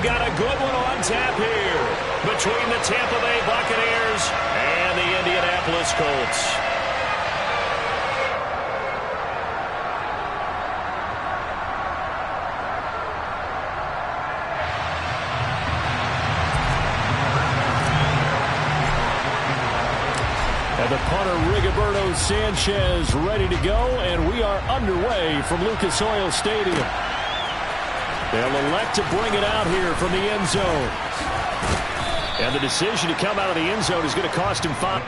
got a good one on tap here between the Tampa Bay Buccaneers and the Indianapolis Colts. And the punter, Rigoberto Sanchez, ready to go, and we are underway from Lucas Oil Stadium. They'll elect to bring it out here from the end zone. And the decision to come out of the end zone is going to cost him 5.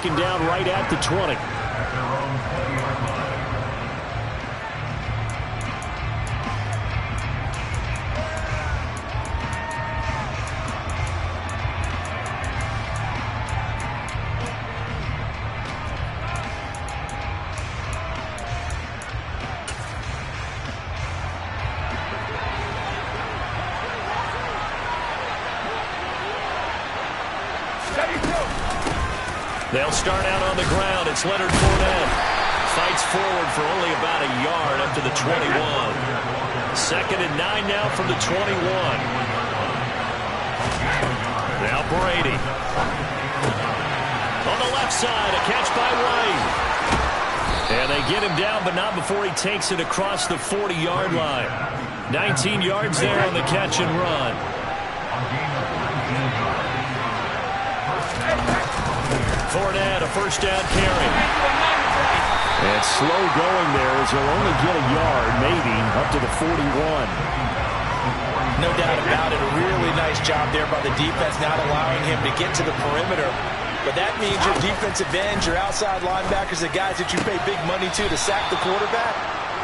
second down right at the 20. They'll start out on the ground. It's Leonard Fournette. Fights forward for only about a yard up to the 21. 2nd and 9 now from the 21. Now Brady. On the left side, a catch by White. And they get him down, but not before he takes it across the 40-yard line. 19 yards there on the catch and run. Fournette, a first down carry. And slow going there as he'll only get a yard, maybe, up to the 41. No doubt about it. A really nice job there by the defense, not allowing him to get to the perimeter. But that means your defensive ends, your outside linebackers, the guys that you pay big money to sack the quarterback,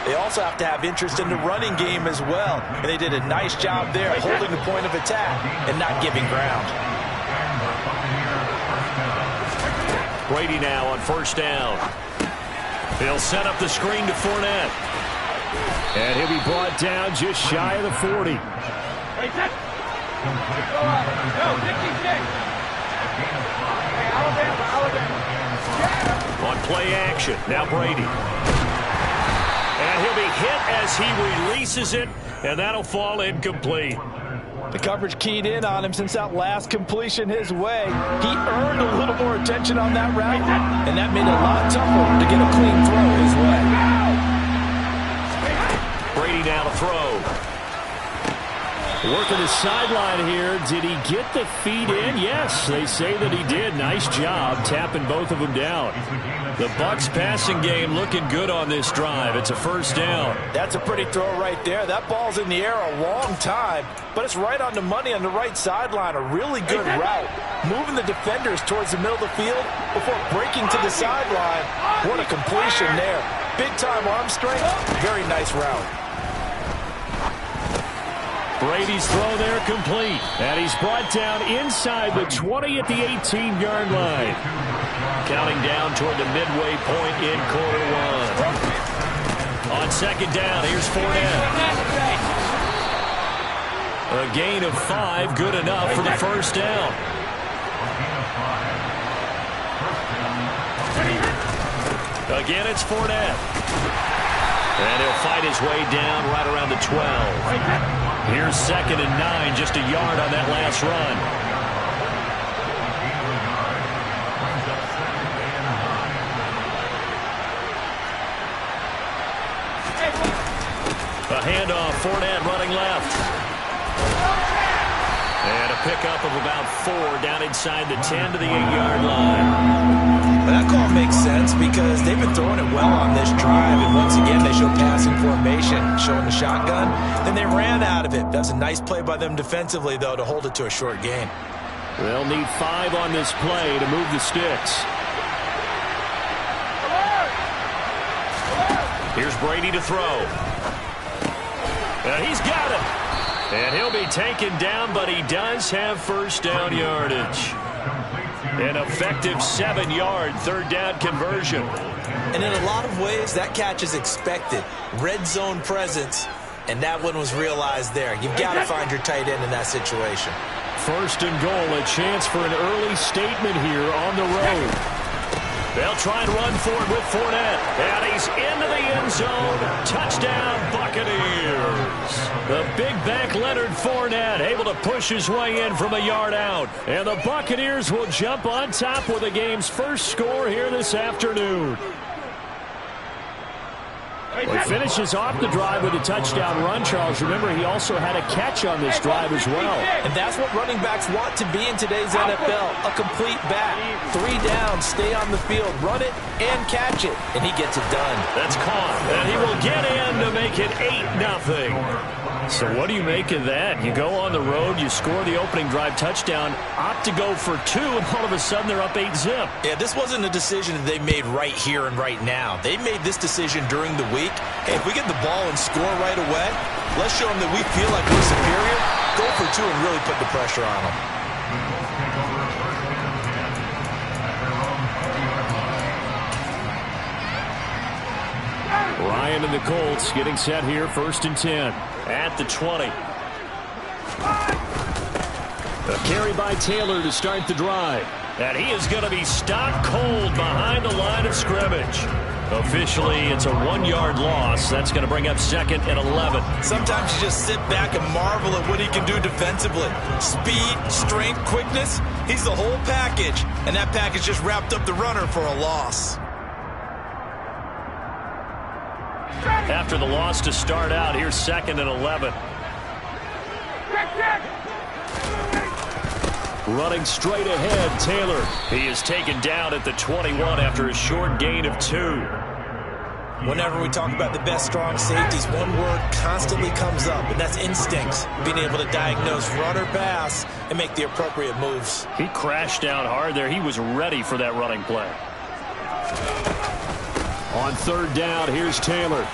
they also have to have interest in the running game as well. And they did a nice job there holding the point of attack and not giving ground. Brady now on first down. He'll set up the screen to Fournette. And he'll be brought down just shy of the 40. On play action, now Brady. And he'll be hit as he releases it, and that'll fall incomplete. The coverage keyed in on him since that last completion his way. He earned a little more attention on that route, and that made it a lot tougher to get a clean throw his way. Brady now to throw. Working the sideline here. Did he get the feet in? Yes, they say that he did. Nice job tapping both of them down. The Bucs passing game looking good on this drive. It's a first down. That's a pretty throw right there. That ball's in the air a long time, but it's right on the money on the right sideline. A really good route. Moving the defenders towards the middle of the field before breaking to the sideline. What a completion there. Big-time arm strength. Very nice route. Brady's throw there complete. And he's brought down inside the 20 at the 18-yard line. Counting down toward the midway point in quarter one. On second down, here's Fournette. A gain of 5, good enough for the first down. Again, it's Fournette. And he'll fight his way down right around the 12. Here's 2nd and 9, just a yard on that last run. A handoff, Fournette running left. And a pickup of about 4 down inside the 10 to the 8-yard line. But that call makes sense because they've been throwing it well on this drive, and once again they show passing formation, showing the shotgun. Then they ran out of it. That's a nice play by them defensively, though, to hold it to a short gain. They'll need 5 on this play to move the sticks. Here's Brady to throw. He's got it. And he'll be taken down, but he does have first down yardage. An effective 7-yard third down conversion. And in a lot of ways, that catch is expected. Red zone presence, and that one was realized there. You've got to find your tight end in that situation. First and goal, a chance for an early statement here on the road. They'll try and run for it with Fournette. And he's into the end zone. Touchdown, Buccaneers. The big back Leonard Fournette able to push his way in from a yard out. And the Buccaneers will jump on top with the game's first score here this afternoon. Well, he finishes off the drive with a touchdown run, Charles. Remember, he also had a catch on this drive as well. And that's what running backs want to be in today's NFL, a complete back. 3 down, stay on the field, run it, and catch it. And he gets it done. That's caught, and he will get in to make it 8-0. So what do you make of that? You go on the road, you score the opening drive touchdown, opt to go for 2, and all of a sudden they're up 8-zip. Yeah, this wasn't a decision that they made right here and right now. They made this decision during the week. Hey, if we get the ball and score right away, let's show them that we feel like we're superior. Go for 2 and really put the pressure on them. Ryan and the Colts getting set here, 1st and 10 at the 20. A carry by Taylor to start the drive. And he is going to be stopped cold behind the line of scrimmage. Officially, it's a 1-yard loss. That's going to bring up 2nd and 11. Sometimes you just sit back and marvel at what he can do defensively. Speed, strength, quickness. He's the whole package. And that package just wrapped up the runner for a loss. After the loss to start out, here's 2nd and 11. Running straight ahead, Taylor. He is taken down at the 21 after a short gain of 2. Whenever we talk about the best strong safeties, one word constantly comes up, and that's instincts. Being able to diagnose run or pass and make the appropriate moves. He crashed down hard there. He was ready for that running play. On 3rd down, here's Taylor.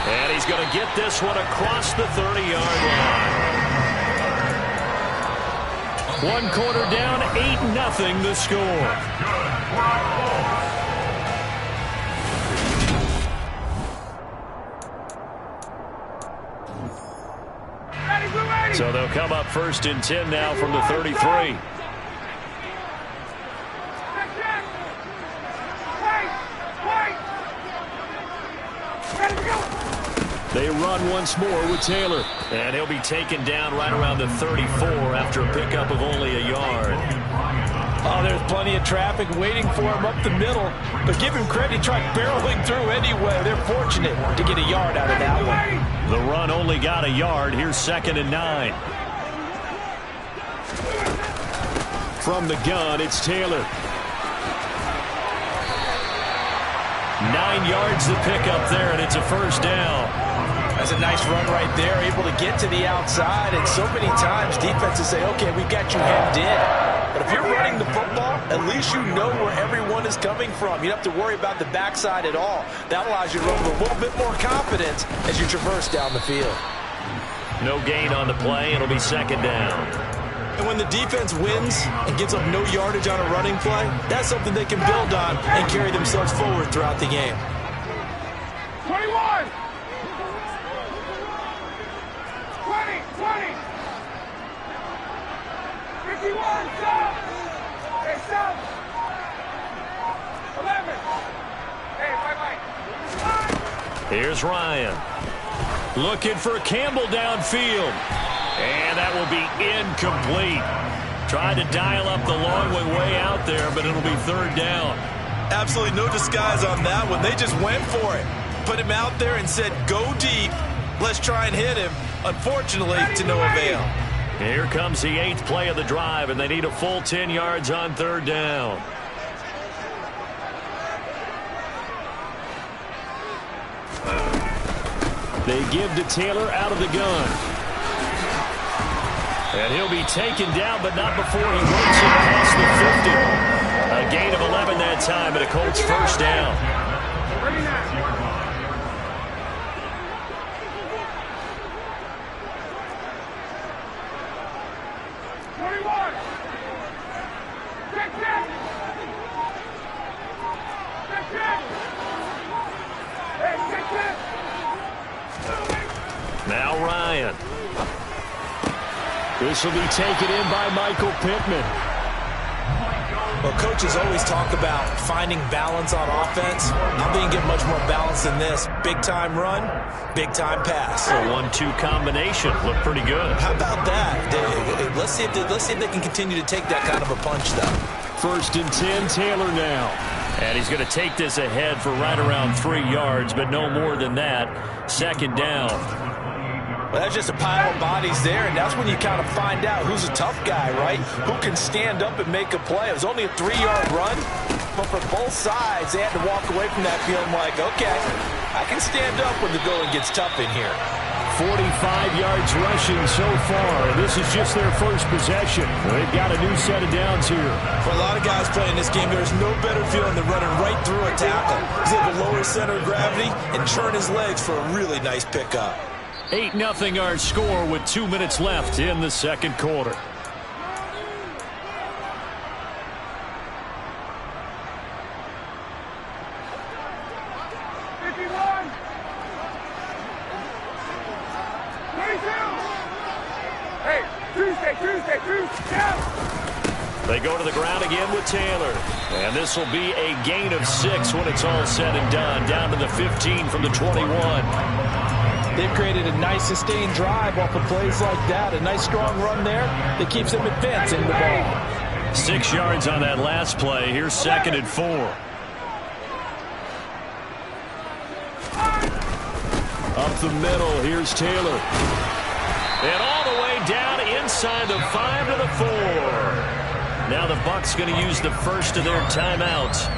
And he's going to get this one across the 30-yard line. 1 quarter down, 8-0 the score. So they'll come up 1st and 10 now from the 33. They run once more with Taylor. And he'll be taken down right around the 34 after a pickup of only a yard. Oh, there's plenty of traffic waiting for him up the middle. But give him credit, he tried barreling through anyway. They're fortunate to get a yard out of that one. The run only got a yard. Here's 2nd and 9. From the gun, it's Taylor. 9 yards to pick up there, and it's a 1st down. That's a nice run right there, able to get to the outside. And so many times defenses say, okay, we've got you hemmed in. But if you're running the football, at least you know where everyone is coming from. You don't have to worry about the backside at all. That allows you to run with a little bit more confidence as you traverse down the field. No gain on the play. It'll be 2nd down. And when the defense wins and gives up no yardage on a running play, that's something they can build on and carry themselves forward throughout the game. 21! 20! 20! 51! Stop! Hey, stop! 11! Hey, bye-bye! Here's Ryan. Looking for Campbell downfield. And that will be incomplete. Tried to dial up the long way out there, but it'll be 3rd down. Absolutely no disguise on that one. They just went for it. Put him out there and said, go deep. Let's try and hit him. Unfortunately, to no avail. Here comes the 8th play of the drive, and they need a full 10 yards on 3rd down. They give to Taylor out of the gun. And he'll be taken down, but not before he works it past the 50. A gain of 11 that time, and a Colts 1st down. Now Ryan. This will be taken in by Michael Pittman. Well, coaches always talk about finding balance on offense. I'm being given much more balance than this. Big-time run, big-time pass. A 1-2 combination. Looked pretty good. How about that? Let's see if they can continue to take that kind of a punch, though. 1st and 10, Taylor now. And he's going to take this ahead for right around 3 yards, but no more than that. 2nd down. Well, that's just a pile of bodies there, and that's when you kind of find out who's a tough guy, right? Who can stand up and make a play. It was only a 3-yard run, but for both sides, they had to walk away from that feeling like, okay, I can stand up when the going gets tough in here. 45 yards rushing so far, and this is just their first possession. They've got a new set of downs here. For a lot of guys playing this game, there's no better feeling than running right through a tackle. He's able to lower his center of gravity and churn his legs for a really nice pickup. 8-0 our score with 2 minutes left in the second quarter. They go to the ground again with Taylor. And this will be a gain of 6 when it's all said and done. Down to the 15 from the 21. They've created a nice sustained drive off of plays like that. A nice strong run there that keeps them advancing the ball. 6 yards on that last play. Here's 2nd and 4. Up the middle. Here's Taylor. And all the way down inside the 5 to the 4. Now the Bucs going to use the first of their timeouts.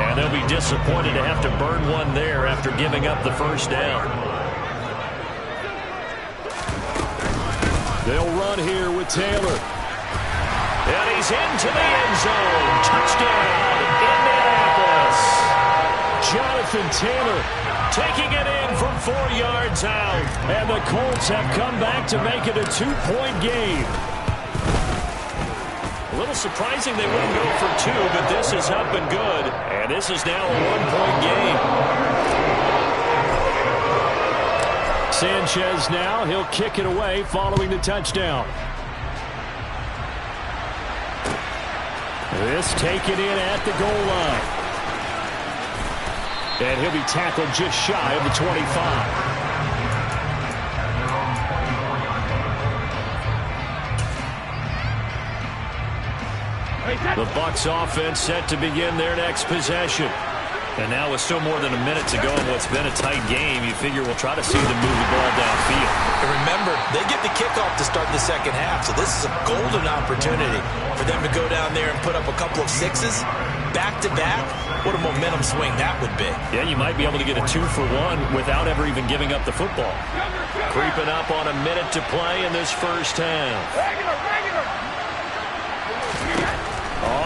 And they'll be disappointed to have to burn one there after giving up the first down. They'll run here with Taylor. And he's into the end zone. Touchdown, Indianapolis. Jonathan Taylor taking it in from 4 yards out. And the Colts have come back to make it a 2-point game. A little surprising they wouldn't go for 2, but this is up and good. And this is now a 1-point game. Sanchez now, he'll kick it away following the touchdown. This taken in at the goal line. And he'll be tackled just shy of the 25. The Bucs offense set to begin their next possession. And now with still more than a minute to go in what's been a tight game, you figure we'll try to see them move the ball downfield. And remember, they get the kickoff to start the second half, so this is a golden opportunity for them to go down there and put up a couple of sixes back-to-back. What a momentum swing that would be. Yeah, you might be able to get a 2-for-1 without ever even giving up the football. Creeping up on a minute to play in this first half.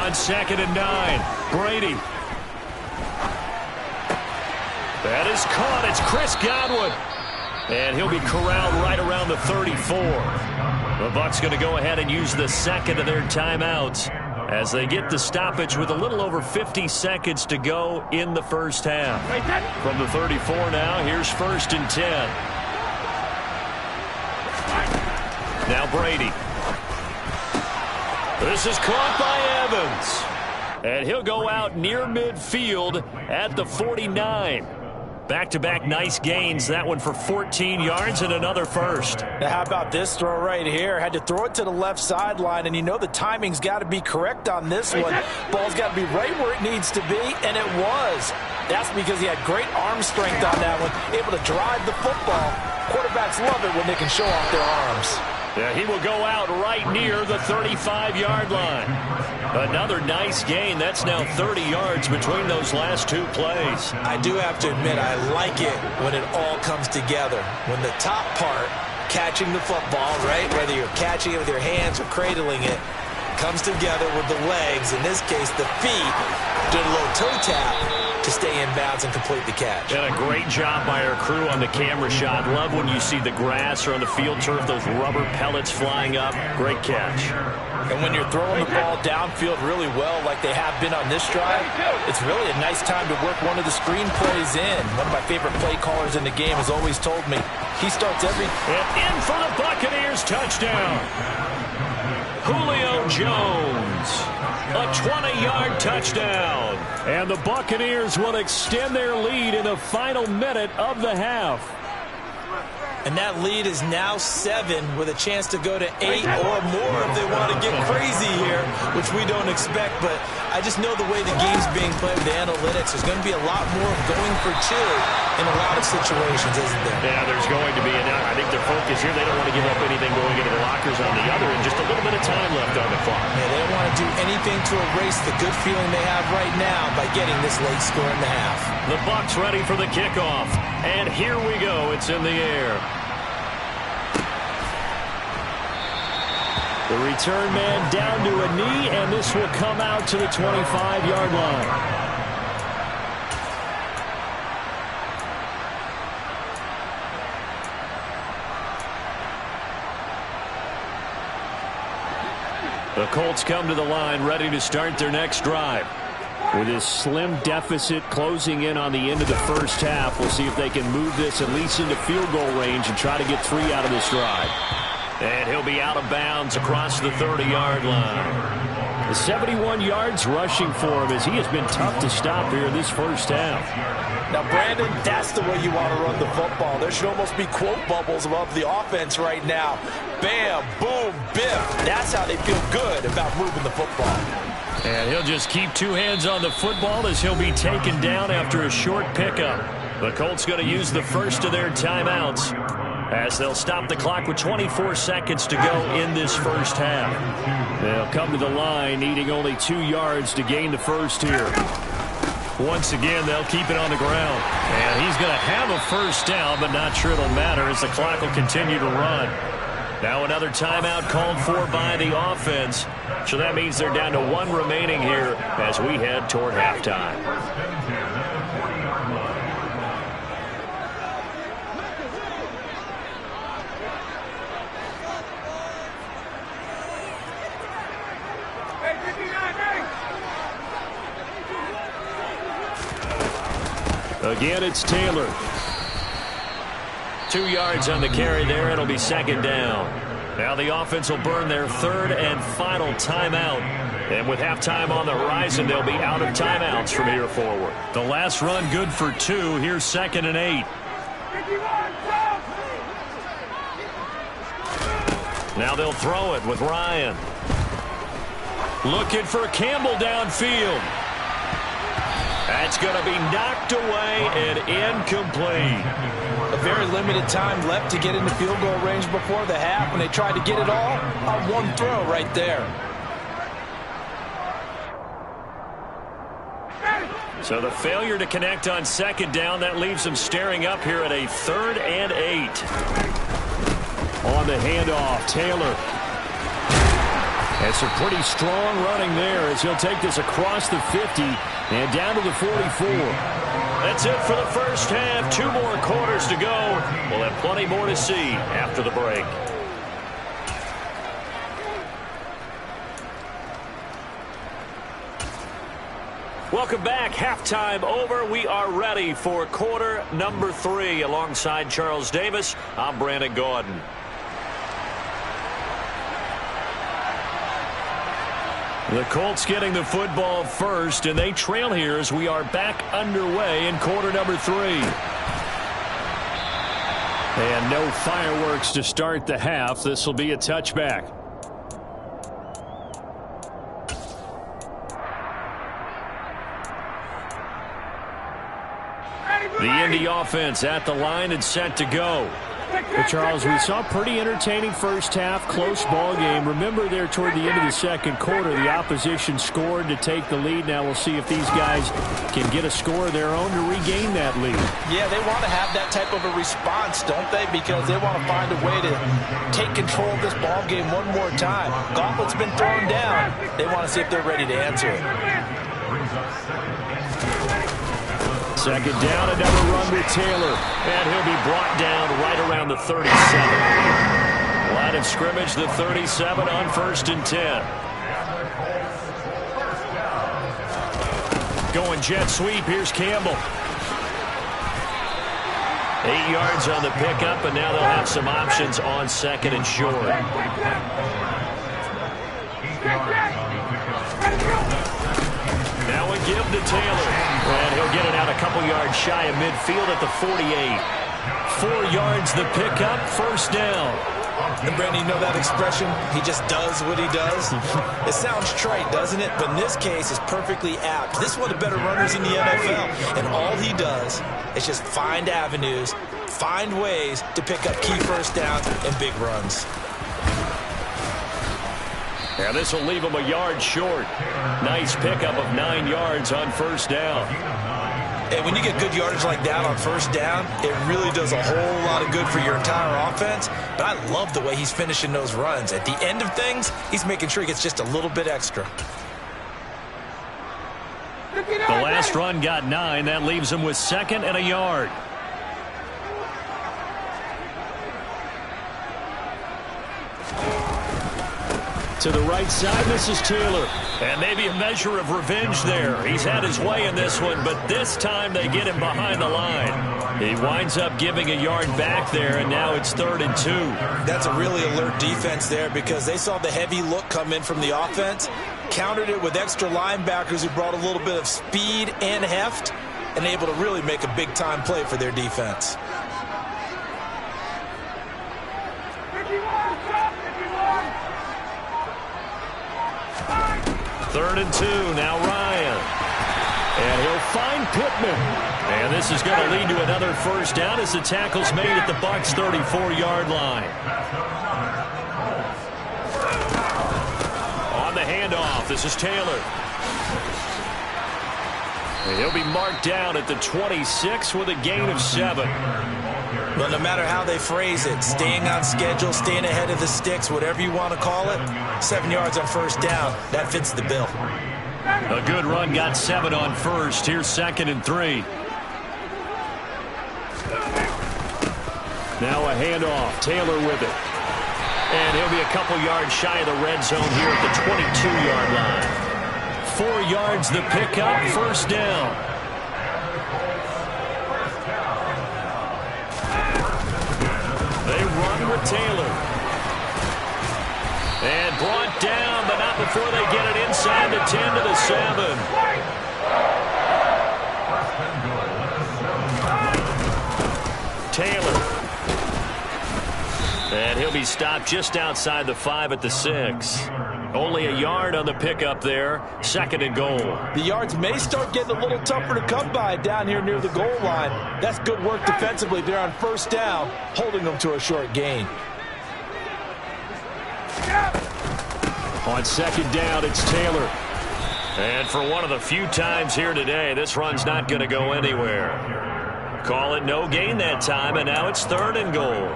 On 2nd and 9, Brady. That is caught. It's Chris Godwin. And he'll be corralled right around the 34. The Bucs going to go ahead and use the second of their timeouts as they get the stoppage with a little over 50 seconds to go in the first half. From the 34 now, here's 1st and 10. Now Brady. This is caught by Evans. And he'll go out near midfield at the 49. Back-to-back nice gains. That one for 14 yards and another first. Now how about this throw right here? Had to throw it to the left sideline, and you know the timing's got to be correct on this one. Ball's got to be right where it needs to be, and it was. That's because he had great arm strength on that one, able to drive the football. Quarterbacks love it when they can show off their arms. Yeah, he will go out right near the 35-yard line. Another nice gain. That's now 30 yards between those last 2 plays. I do have to admit, I like it when it all comes together. When the top part, catching the football, right, whether you're catching it with your hands or cradling it, comes together with the legs, in this case the feet, doing a little toe tap to stay in bounds and complete the catch. And a great job by our crew on the camera shot. Love when you see the grass or on the field turf, those rubber pellets flying up. Great catch. And when you're throwing the ball downfield really well like they have been on this drive, it's really a nice time to work one of the screen plays in. One of my favorite play callers in the game has always told me he starts every... And in for the Buccaneers touchdown. Julio Jones. A 20-yard touchdown. And the Buccaneers will extend their lead in the final minute of the half. And that lead is now 7 with a chance to go to 8 or more if they want to get crazy here, which we don't expect. But I just know the way the game's being played with the analytics, there's going to be a lot more of going for 2 in a lot of situations, isn't there? Yeah, there's going to be. And I think their focus here, they don't want to give up anything going into the lockers on the other, and just a little bit of time left on the clock. Yeah, they don't want to do anything to erase the good feeling they have right now by getting this late score in the half. The Bucs ready for the kickoff. And here we go. It's in the air. The return man down to a knee, and this will come out to the 25-yard line. The Colts come to the line ready to start their next drive. With this slim deficit closing in on the end of the first half, we'll see if they can move this at least into field goal range and try to get 3 out of this drive. And he'll be out of bounds across the 30-yard line. The 71 yards rushing for him as he has been tough to stop here in this first half. Now, Brandon, that's the way you want to run the football. There should almost be quote bubbles above the offense right now. Bam, boom, biff. That's how they feel good about moving the football. And he'll just keep 2 hands on the football as he'll be taken down after a short pickup. The Colts going to use the first of their timeouts as they'll stop the clock with 24 seconds to go in this first half. They'll come to the line needing only 2 yards to gain the first here. Once again, they'll keep it on the ground. And he's going to have a first down, but not sure it'll matter as the clock will continue to run. Now another timeout called for by the offense. So that means they're down to 1 remaining here as we head toward halftime. Again, it's Taylor. 2 yards on the carry there. It'll be second down. Now the offense will burn their 3rd and final timeout. And with halftime on the horizon, they'll be out of timeouts from here forward. The last run good for 2. Here's 2nd and 8. Now they'll throw it with Ryan. Looking for Campbell downfield. That's going to be knocked away and incomplete. A very limited time left to get into field goal range before the half, and they tried to get it all on 1 throw right there. So the failure to connect on 2nd down, that leaves them staring up here at a 3rd and 8. On the handoff, Taylor. That's a pretty strong running there as he'll take this across the 50 and down to the 44. That's it for the first half. 2 more quarters to go. We'll have plenty more to see after the break. Welcome back. Halftime over. We are ready for quarter number 3. Alongside Charles Davis, I'm Brandon Gordon. The Colts getting the football first, and they trail here as we are back underway in quarter number 3. And no fireworks to start the half. This will be a touchback. The Indy offense at the line and set to go. Well, Charles, we saw a pretty entertaining first half, close ball game. Remember there toward the end of the second quarter, the opposition scored to take the lead. Now we'll see if these guys can get a score of their own to regain that lead. Yeah, they want to have that type of a response, don't they? Because they want to find a way to take control of this ball game one more time. Gauntlet's been thrown down. They want to see if they're ready to answer it. Second down, another run with Taylor. And he'll be brought down right around the 37. Line of scrimmage, the 37 on 1st and 10. Going jet sweep, here's Campbell. 8 yards on the pickup, and now they'll have some options on 2nd and short. Now a give to Taylor. And he'll get it out a couple yards shy of midfield at the 48. 4 yards the pickup, first down. And Brandon, you know that expression? He just does what he does. It sounds trite, doesn't it? But in this case, it's perfectly apt. This is one of the better runners in the NFL. And all he does is just find avenues, find ways to pick up key first downs and big runs. And this will leave him a yard short. Nice pickup of 9 yards on first down. And when you get good yardage like that on first down, it really does a whole lot of good for your entire offense. But I love the way he's finishing those runs. At the end of things, he's making sure he gets just a little bit extra. The last run got 9. That leaves him with 2nd and a yard. To the right side, this is Taylor. And maybe a measure of revenge there. He's had his way in this one, but this time they get him behind the line. He winds up giving a yard back there, and now it's 3rd and 2. That's a really alert defense there because they saw the heavy look come in from the offense, countered it with extra linebackers who brought a little bit of speed and heft, and able to really make a big-time play for their defense. 3rd and 2, now Ryan. And he'll find Pittman. And this is going to lead to another first down as the tackle's made at the Bucs' 34-yard line. On the handoff, this is Taylor. And he'll be marked down at the 26 with a gain of 7. Well, no matter how they phrase it, staying on schedule, staying ahead of the sticks, whatever you want to call it, 7 yards on first down, that fits the bill. A good run got 7 on first. Here's 2nd and 3. Now a handoff. Taylor with it. And he'll be a couple yards shy of the red zone here at the 22-yard line. 4 yards the pickup, first down. They run with Taylor. And brought down, but not before they get it inside the 10 to the 7. Taylor. And he'll be stopped just outside the 5 at the 6. Only a yard on the pickup there. 2nd and goal. The yards may start getting a little tougher to come by down here near the goal line. That's good work defensively there on first down, holding them to a short gain. On 2nd down, it's Taylor. And for one of the few times here today, this run's not going to go anywhere. Call it no gain that time, and now it's 3rd and goal.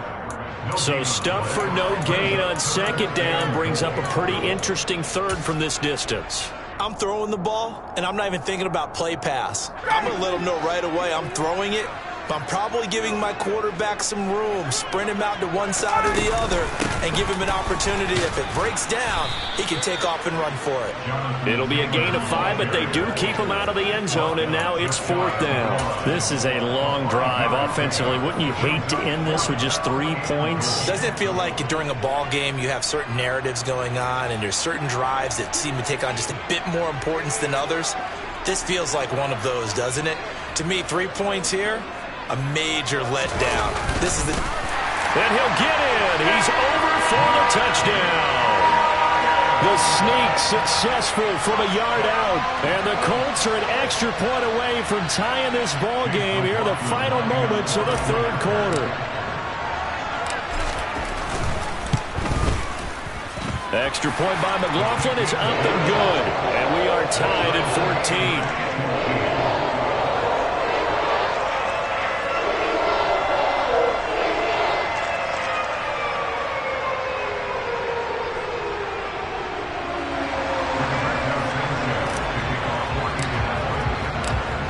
So stuff for no gain on 2nd down brings up a pretty interesting 3rd from this distance. I'm throwing the ball, and I'm not even thinking about play pass. I'm going to let them know right away I'm throwing it, but I'm probably giving my quarterback some room, sprint him out to one side or the other, and give him an opportunity. If it breaks down, he can take off and run for it. It'll be a gain of 5, but they do keep him out of the end zone, and now it's 4th down. This is a long drive offensively. Wouldn't you hate to end this with just 3 points? Doesn't it feel like during a ball game you have certain narratives going on, and there's certain drives that seem to take on just a bit more importance than others? This feels like one of those, doesn't it? To me, 3 points here, a major letdown. This is the... And he'll get in. He's over for the touchdown. The sneak successful from a yard out. And the Colts are an extra point away from tying this ball game here in the final moments of the 3rd quarter. Extra point by McLaughlin is up and good. And we are tied at 14.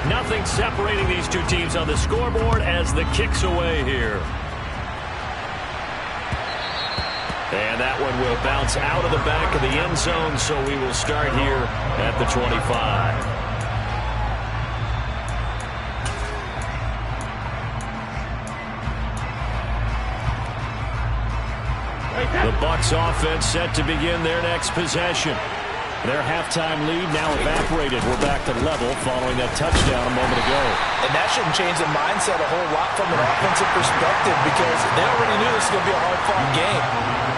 Nothing separating these two teams on the scoreboard as the kick's away here. And that one will bounce out of the back of the end zone, so we will start here at the 25. The Bucs offense set to begin their next possession. Their halftime lead now evaporated. We're back to level following that touchdown a moment ago. And that shouldn't change the mindset a whole lot from an offensive perspective because they already knew this was going to be a hard-fought game.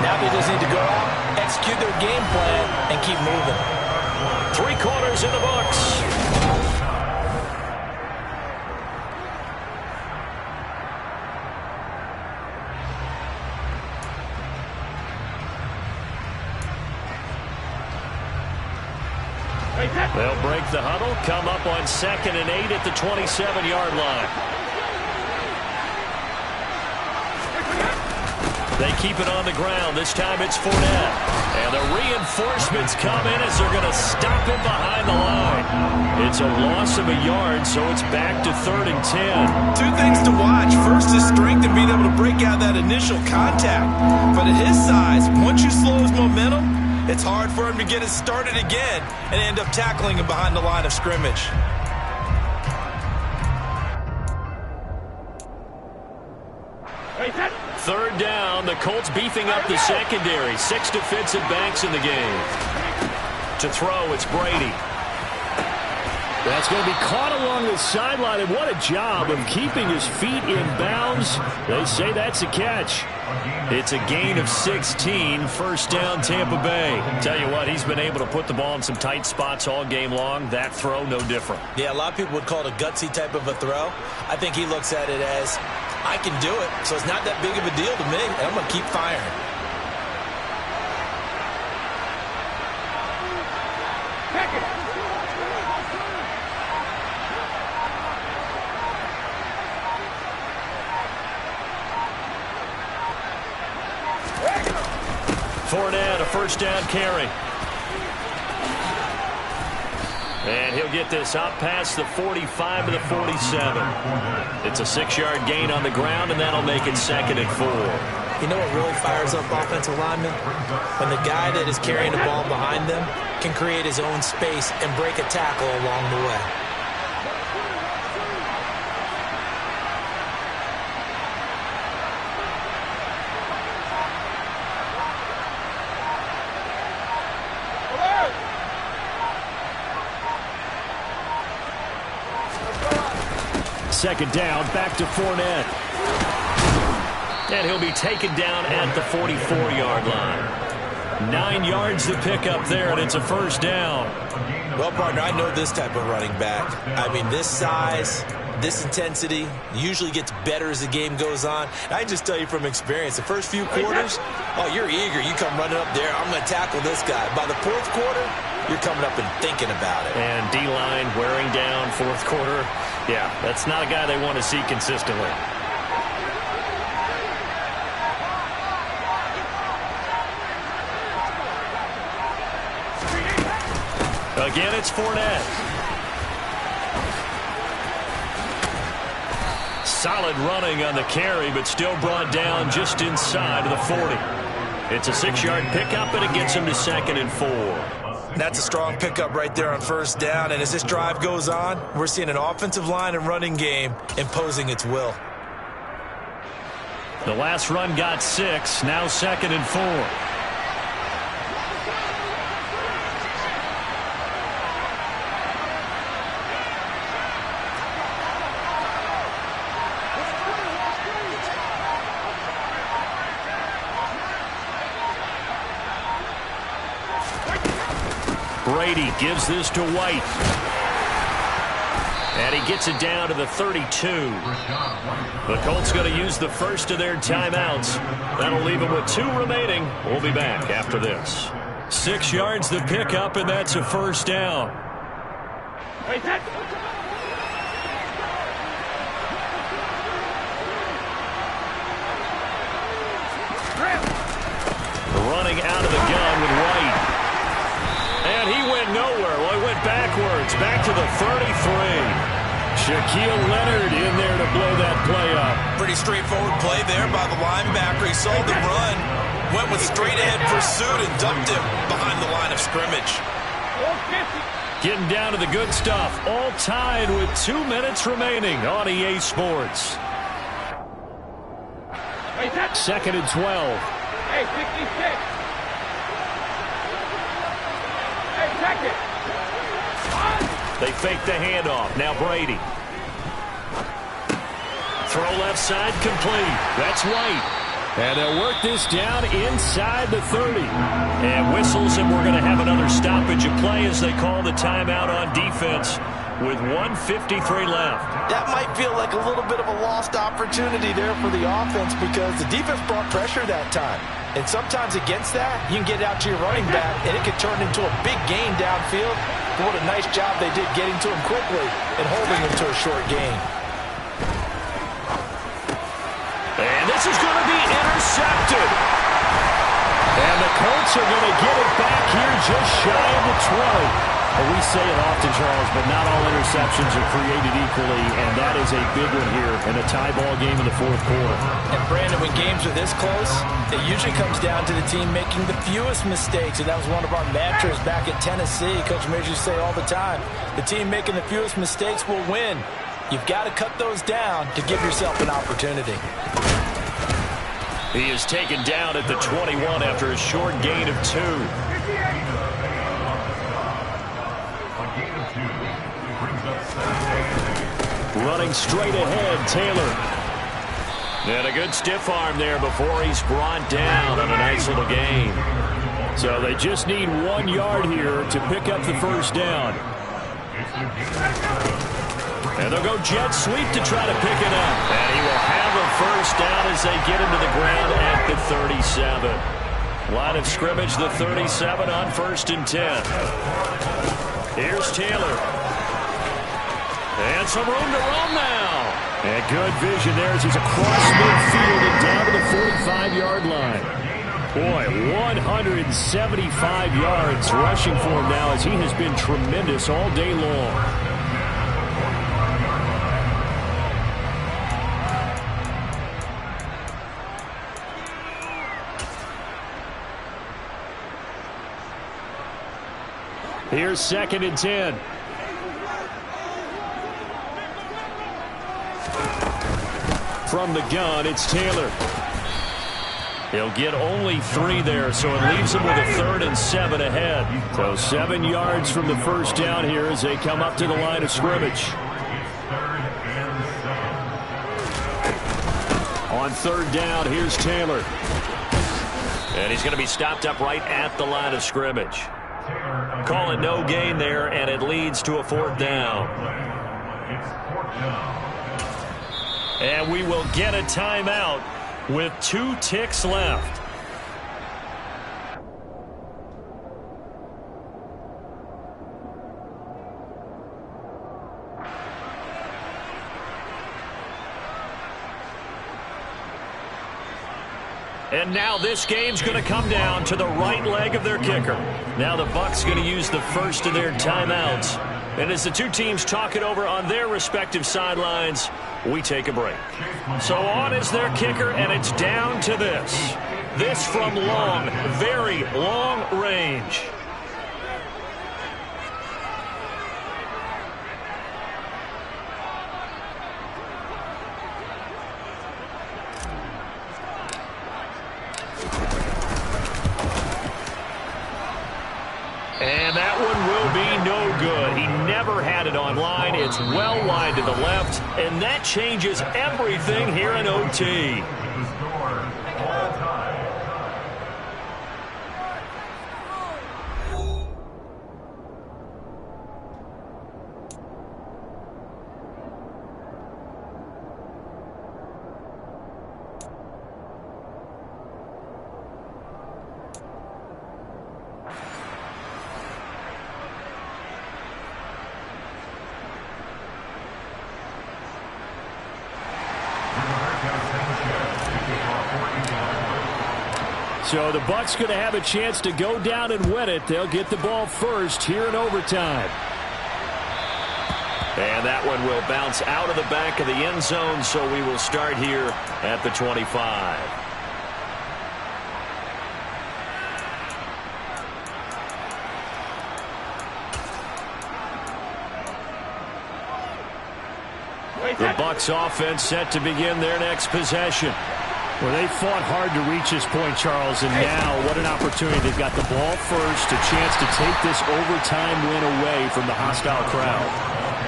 Now they just need to go out, execute their game plan, and keep moving. 3 quarters in the books. They'll break the huddle, come up on 2nd and 8 at the 27-yard line. They keep it on the ground. This time it's Fournette. And the reinforcements come in as they're going to stop him behind the line. It's a loss of a yard, so it's back to 3rd and 10. 2 things to watch. First is strength and being able to break out that initial contact. But at his size, once you slow his momentum, it's hard for him to get it started again and end up tackling him behind the line of scrimmage. Third down, the Colts beefing up the secondary. 6 defensive backs in the game. To throw, it's Brady. That's going to be caught along the sideline, and what a job of keeping his feet in bounds. They say that's a catch. It's a gain of 16, first down Tampa Bay. Tell you what, he's been able to put the ball in some tight spots all game long. That throw, no different. Yeah, a lot of people would call it a gutsy type of a throw. I think he looks at it as, I can do it, so it's not that big of a deal to me, and I'm going to keep firing. Fournette, a first down carry. And he'll get this up past the 45 to the 47. It's a 6-yard gain on the ground, and that'll make it 2nd and 4. You know what really fires up offensive linemen? When the guy that is carrying the ball behind them can create his own space and break a tackle along the way. Second down, back to Fournette. And he'll be taken down at the 44-yard line. 9 yards to pick up there, and it's a first down. Well, partner, I know this type of running back. I mean, this size, this intensity usually gets better as the game goes on. I just tell you from experience, the first few quarters, oh, you're eager. You come running up there, I'm going to tackle this guy. By the 4th quarter, you're coming up and thinking about it. And D-line wearing down 4th quarter. Yeah, that's not a guy they want to see consistently. Again, it's Fournette. Solid running on the carry, but still brought down just inside of the 40. It's a 6-yard pickup, and it gets him to 2nd and 4. That's a strong pickup right there on first down. And as this drive goes on, we're seeing an offensive line and running game imposing its will. The last run got 6, now 2nd and 4. Brady gives this to White. And he gets it down to the 32. The Colts going to use the first of their timeouts. That'll leave them with 2 remaining. We'll be back after this. 6 yards the pickup, and that's a first down. Running out of the gun with White. And he went nowhere. Well, he went backwards, back to the 33. Shaquille Leonard in there to blow that play up. Pretty straightforward play there by the linebacker. He saw the run, went with straight-ahead pursuit, and dumped him behind the line of scrimmage. Getting down to the good stuff. All tied with 2 minutes remaining on EA Sports. 2nd and 12. Hey, 66. Hey, They fake the handoff. Now Brady. Throw left side complete. That's White. And they'll work this down inside the 30. And whistles, and we're going to have another stoppage of play as they call the timeout on defense with 1:53 left. That might feel like a little bit of a lost opportunity there for the offense because the defense brought pressure that time. And sometimes against that, you can get it out to your running back, and it could turn into a big gain downfield. But what a nice job they did getting to him quickly and holding him to a short gain. And this is going to be intercepted. And the Colts are going to get it back here just shy of the 20. Well, we say it often, Charles, but not all interceptions are created equally, and that is a big one here in a tie ball game in the fourth quarter. And, Brandon, when games are this close, it usually comes down to the team making the fewest mistakes, and that was one of our mantras back at Tennessee. Coach Major used to say all the time, the team making the fewest mistakes will win. You've got to cut those down to give yourself an opportunity. He is taken down at the 21 after a short gain of 2. Running straight ahead, Taylor. And a good stiff arm there before he's brought down on a nice little gain. So they just need 1 yard here to pick up the first down. And they'll go jet sweep to try to pick it up. And he will have a first down as they get into the ground at the 37. Line of scrimmage, the 37 on 1st and 10. Here's Taylor. And some room to run now. And good vision there as he's across midfield and down to the 45-yard line. Boy, 175 yards rushing for him now as he has been tremendous all day long. Here's 2nd and 10. From the gun, it's Taylor. He'll get only 3 there, so it leaves him with a 3rd and 7 ahead. So 7 yards from the first down here as they come up to the line of scrimmage. On 3rd down, here's Taylor. And he's going to be stopped up right at the line of scrimmage. Call it no gain there, and it leads to a 4th down. And we will get a timeout with 2 ticks left. And now this game's going to come down to the right leg of their kicker. Now the Bucs going to use the first of their timeouts. And as the 2 teams talk it over on their respective sidelines, we take a break. So on is their kicker, and it's down to this. This from long, very long range. And that one will be no good. He never had it on line. It's well wide to the left, and that changes everything here in OT. So the Bucs going to have a chance to go down and win it. They'll get the ball first here in overtime. And that one will bounce out of the back of the end zone, so we will start here at the 25. The Bucs offense set to begin their next possession. Well, they fought hard to reach this point, Charles, and now what an opportunity. They've got the ball first, a chance to take this overtime win away from the hostile crowd.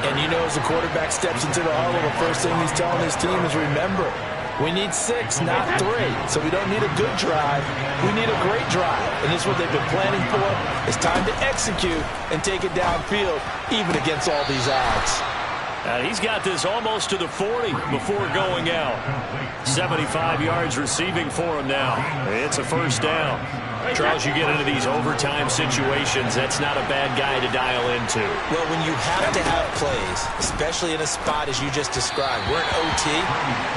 And you know, as the quarterback steps into the huddle, the first thing he's telling his team is, remember, we need 6, not 3. So we don't need a good drive. We need a great drive. And this is what they've been planning for. It's time to execute and take it downfield, even against all these odds. He's got this almost to the 40 before going out. 75 yards receiving for him now. It's a first down. Charles, you get into these overtime situations, that's not a bad guy to dial into. Well, when you have to have plays, especially in a spot as you just described, we're in OT,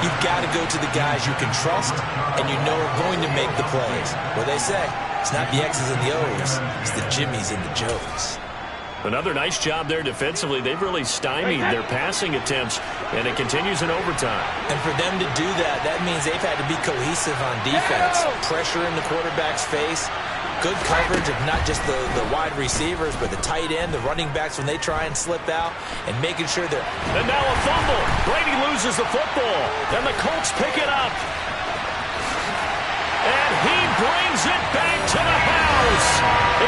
you've got to go to the guys you can trust and you know are going to make the plays. What they say, it's not the X's and the O's, it's the Jimmies and the Joes. Another nice job there defensively. They've really stymied their passing attempts, and it continues in overtime. And for them to do that, that means they've had to be cohesive on defense. Pressure in the quarterback's face, good coverage of not just the wide receivers, but the tight end, the running backs when they try and slip out, and making sure they're... And now a fumble. Brady loses the football, and the Colts pick it up. And he brings it back to the house.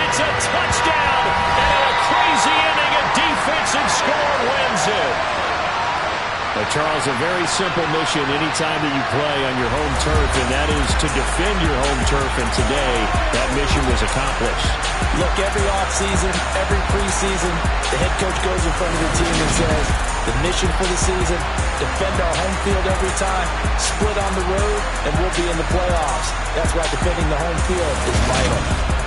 It's a touchdown, and a crazy inning, a defensive score wins it. Charles, a very simple mission anytime that you play on your home turf, and that is to defend your home turf, and today that mission was accomplished. Look, every offseason, every preseason, the head coach goes in front of the team and says, the mission for the season, defend our home field every time, split on the road, and we'll be in the playoffs. That's why defending the home field is vital.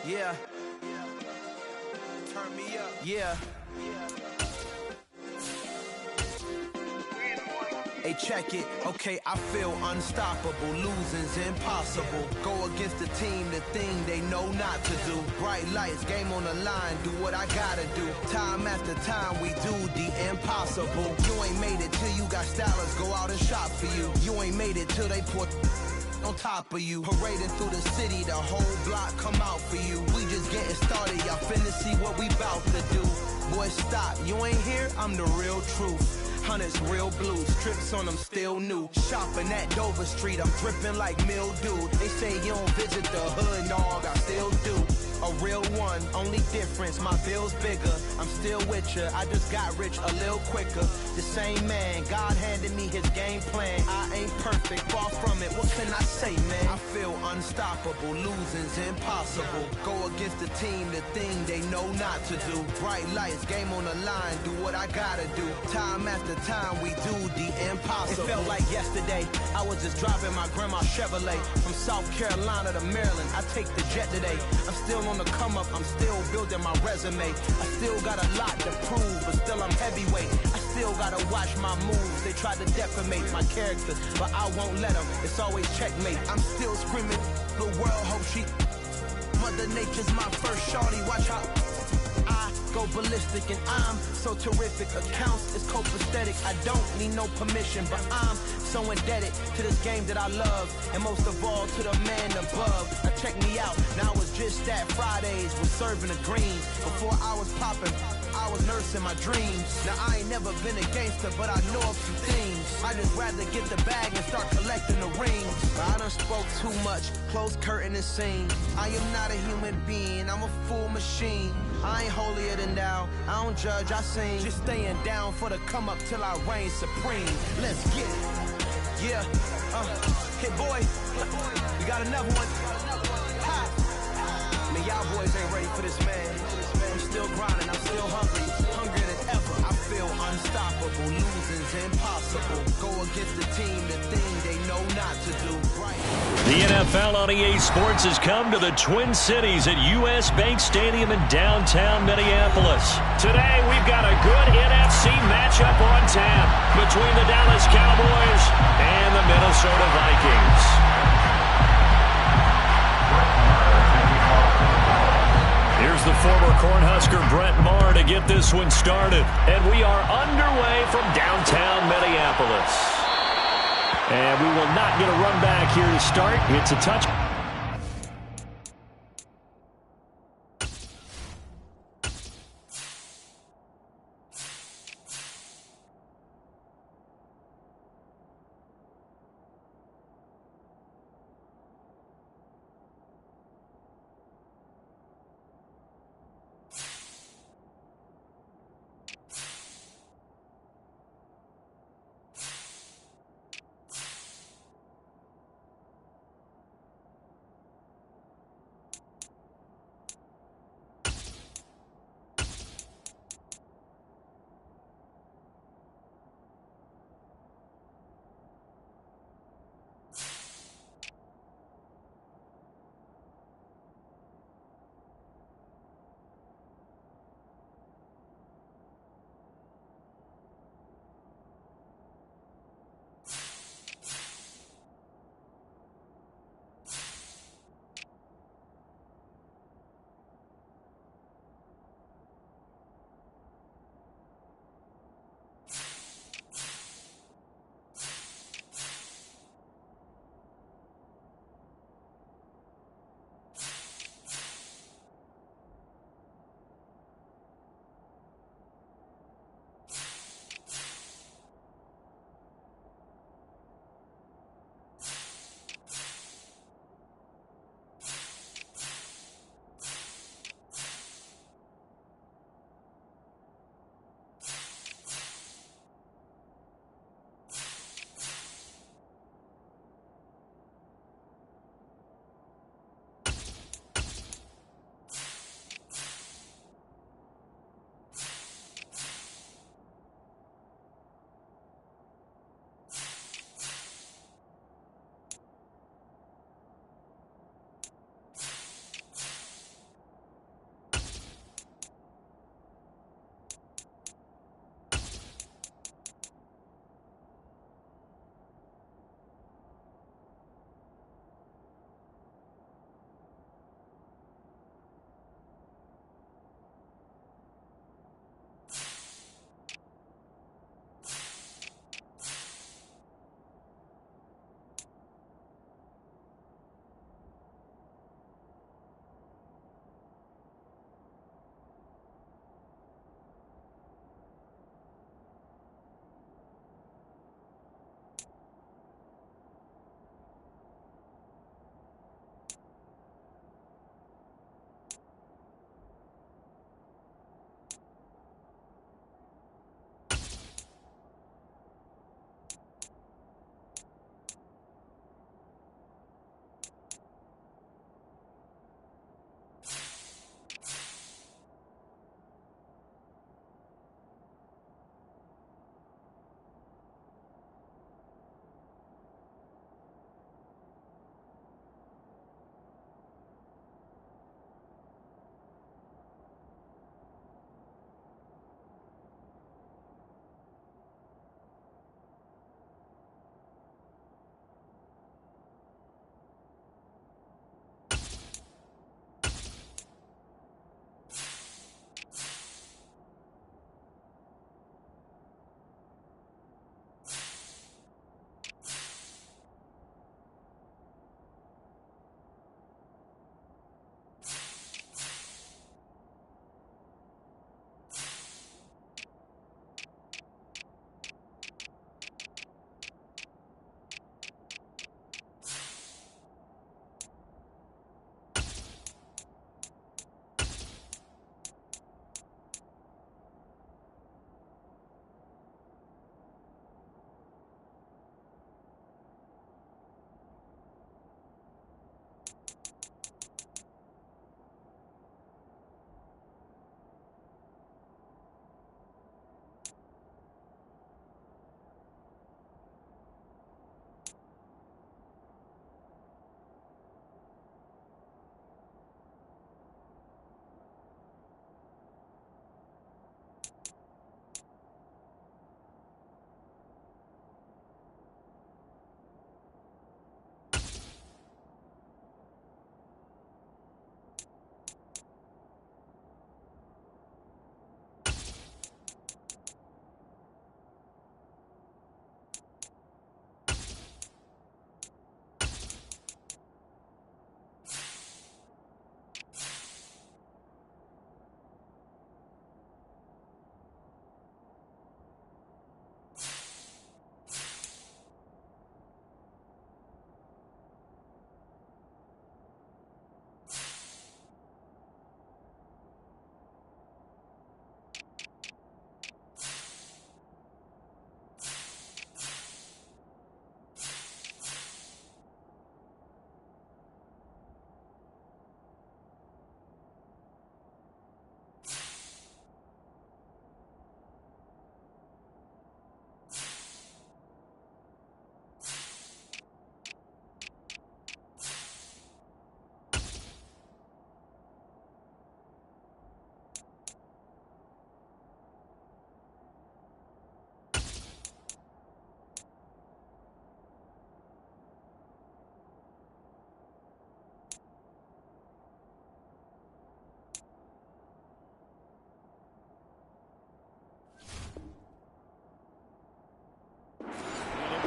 Yeah. Turn me up. Yeah. Hey, check it. Okay, I feel unstoppable. Losing's impossible. Go against the team, the thing they know not to do. Bright lights, game on the line. Do what I gotta do. Time after time, we do the impossible. You ain't made it till you got stylers go out and shop for you. You ain't made it till they put on top of you. Parading through the city, the whole block come out for you. We just getting started, y'all finna see what we bout to do. Boy, stop, you ain't here, I'm the real truth. Hunters, real blues, trips on them still new. Shopping at Dover Street, I'm dripping like mildew. They say you don't visit the hood, dog, I still do. A real one, only difference, my bill's bigger. I'm still with ya, I just got rich a little quicker. The same man, God handed me his game plan. I ain't perfect, far from it, what can I say, man? I feel unstoppable, losing's impossible. Go against the team, the thing they know not to do. Bright lights, game on the line, do what I gotta do. Time after time, we do the impossible. It felt like yesterday, I was just driving my grandma's Chevrolet. From South Carolina to Maryland, I take the jet today. I'm still on the come up, I'm still building my resume. I still got a lot to prove, but still I'm heavyweight. I still gotta watch my moves. They try to defamate my character, but I won't let them. It's always checkmate. I'm still screaming, the world hope she. Mother Nature's my first shorty, watch how I go ballistic, and I'm so terrific. Accounts is copacetic. I don't need no permission, but I'm so indebted to this game that I love, and most of all to the man above. Now check me out, now it was just that Fridays was serving the greens. Before I was popping, I was nursing my dreams. Now I ain't never been a gangster, but I know a few things. I just rather get the bag and start collecting the rings. I done spoke too much, close curtain and scene. I am not a human being, I'm a full machine. I ain't holier than thou, I don't judge, I sing. Just staying down for the come up till I reign supreme. Let's get it. Yeah, hit boy, we got another one. Ha. Man, y'all boys ain't ready for this, man. I'm still grinding, I'm still hungry, hungrier than ever. I feel unstoppable, losing's impossible. Go against the team, the thing they know not to do. Right. The NFL on EA Sports has come to the Twin Cities at US Bank Stadium in downtown Minneapolis. Today, we've got a good NFC matchup on tap between the Dallas Cowboys and the Minnesota Vikings. Here's the former Cornhusker Brett Maher to get this one started. And we are underway from downtown Minneapolis. And we will not get a run back here to start. It's a touch.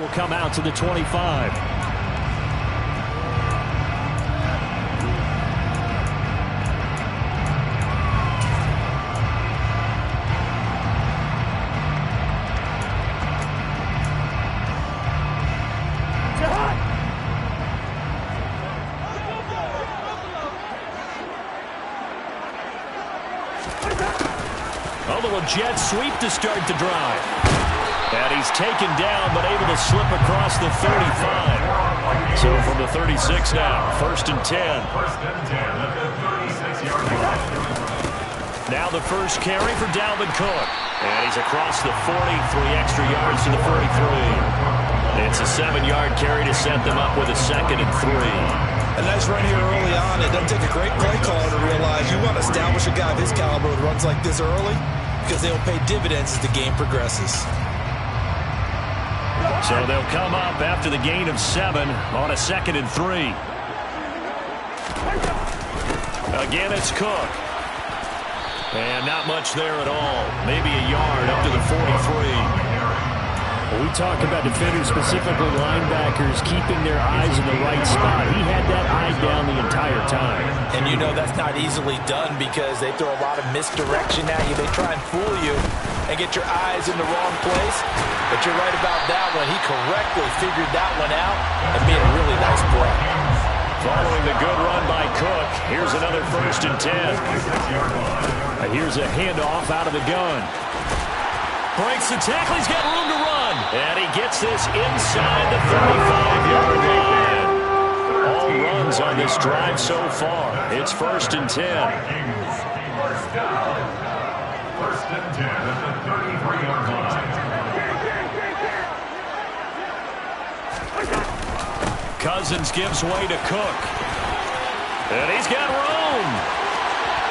will come out to the 25. Jet sweep to start the drive. And he's taken down, but able to slip across the 35. So from the 36 now, 1st and 10. Now the first carry for Dalvin Cook. And he's across the 40, 3 extra yards to the 43. It's a 7-yard carry to set them up with a 2nd and 3. A nice run here early on. It doesn't take a great play caller to realize you want to establish a guy of his caliber with runs like this early, because they'll pay dividends as the game progresses. So they'll come up after the gain of 7 on a 2nd and 3. Again, it's Cook. And not much there at all. Maybe a yard up to the 43. We talk about defenders, specifically linebackers, keeping their eyes in the right spot. He had that eye down the entire time. And you know that's not easily done because they throw a lot of misdirection at you. They try and fool you and get your eyes in the wrong place. But you're right about that one. He correctly figured that one out and made a really nice play. Following the good run by Cook, here's another 1st and 10. Here's a handoff out of the gun. Breaks the tackle. He's got room to run. And he gets this inside the 35-yard line. All runs on this drive so far. It's 1st and 10. First and 10 at the 33-yard line. Cousins gives way to Cook. And he's got room.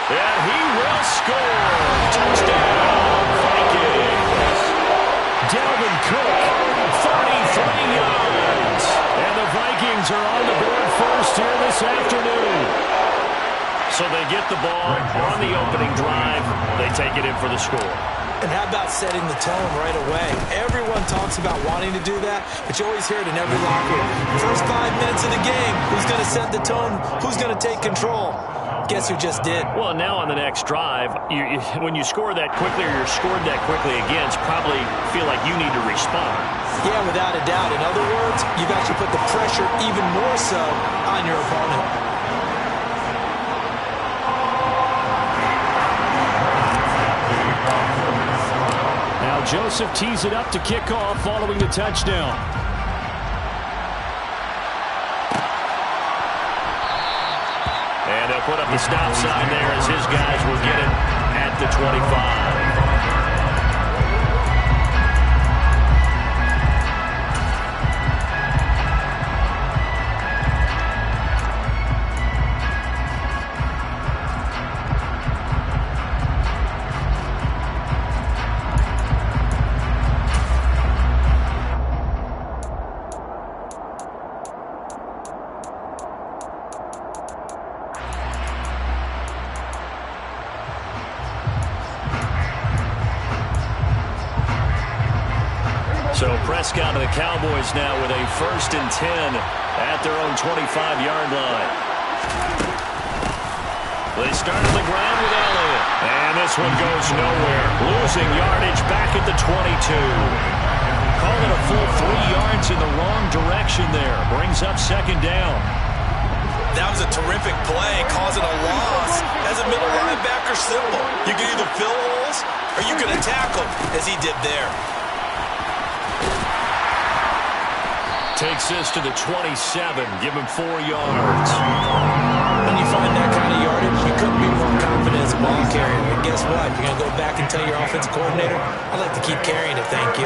And he will score. Touchdown, Vikings. Dalvin Cook, 33 yards. And the Vikings are on the board first here this afternoon. So they get the ball on the opening drive. They take it in for the score. And how about setting the tone right away? Everyone talks about wanting to do that, but you always hear it in every locker room. First 5 minutes of the game, who's going to set the tone? Who's going to take control? Guess who just did? Well, now on the next drive, when you score that quickly or you're scored that quickly again, it's probably feel like you need to respond. Yeah, without a doubt. In other words, you've actually put the pressure even more so on your opponent. Now Joseph tees it up to kick off following the touchdown. And they'll put up the stop sign there as his guys will get it at the 25. So Prescott and the Cowboys now with a 1st and 10 at their own 25-yard line. They start on the ground with Elliott. And this one goes nowhere. Losing yardage back at the 22. Call it a full 3 yards in the wrong direction there. Brings up 2nd down. That was a terrific play, causing a loss. As a middle linebacker, simple. You can either fill holes or you can attack them, as he did there. Takes this to the 27. Give him 4 yards. When you find that kind of yardage, you couldn't be more confident as a ball carrier. And guess what? You're going to go back and tell your offensive coordinator, I'd like to keep carrying it, thank you.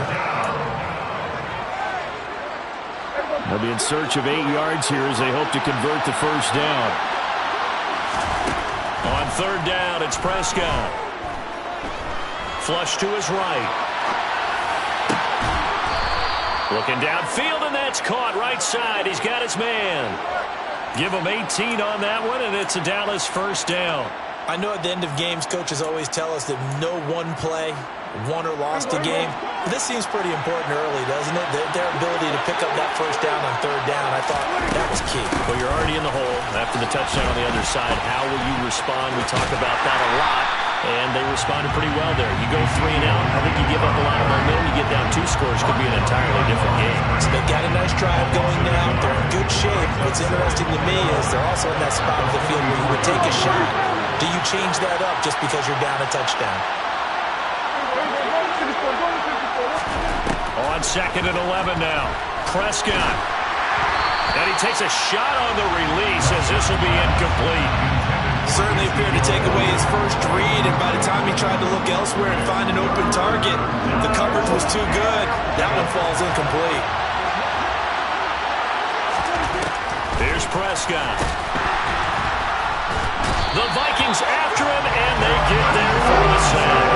They'll be in search of 8 yards here as they hope to convert the 1st down. On 3rd down, it's Prescott. Flush to his right. Looking downfield, and that's caught right side. He's got his man. Give him 18 on that one, and it's a Dallas 1st down. I know at the end of games, coaches always tell us that no one play won or lost a game. This seems pretty important early, doesn't it? Their ability to pick up that first down on third down, I thought that was key. Well, you're already in the hole after the touchdown on the other side. How will you respond? We talk about that a lot, and they responded pretty well there. You go 3 and out, I think you give up a lot of momentum. You get down 2 scores, could be an entirely different game. So they got a nice drive going now. They're in good shape. What's interesting to me is they're also in that spot of the field where you would take a shot. Do you change that up just because you're down a touchdown? On 2nd and 11 now. Prescott. And he takes a shot on the release as this will be incomplete. Certainly appeared to take away his first read, and by the time he tried to look elsewhere and find an open target, the coverage was too good. That one falls incomplete. Here's Prescott. The Vikings after him, and they get there for the sack.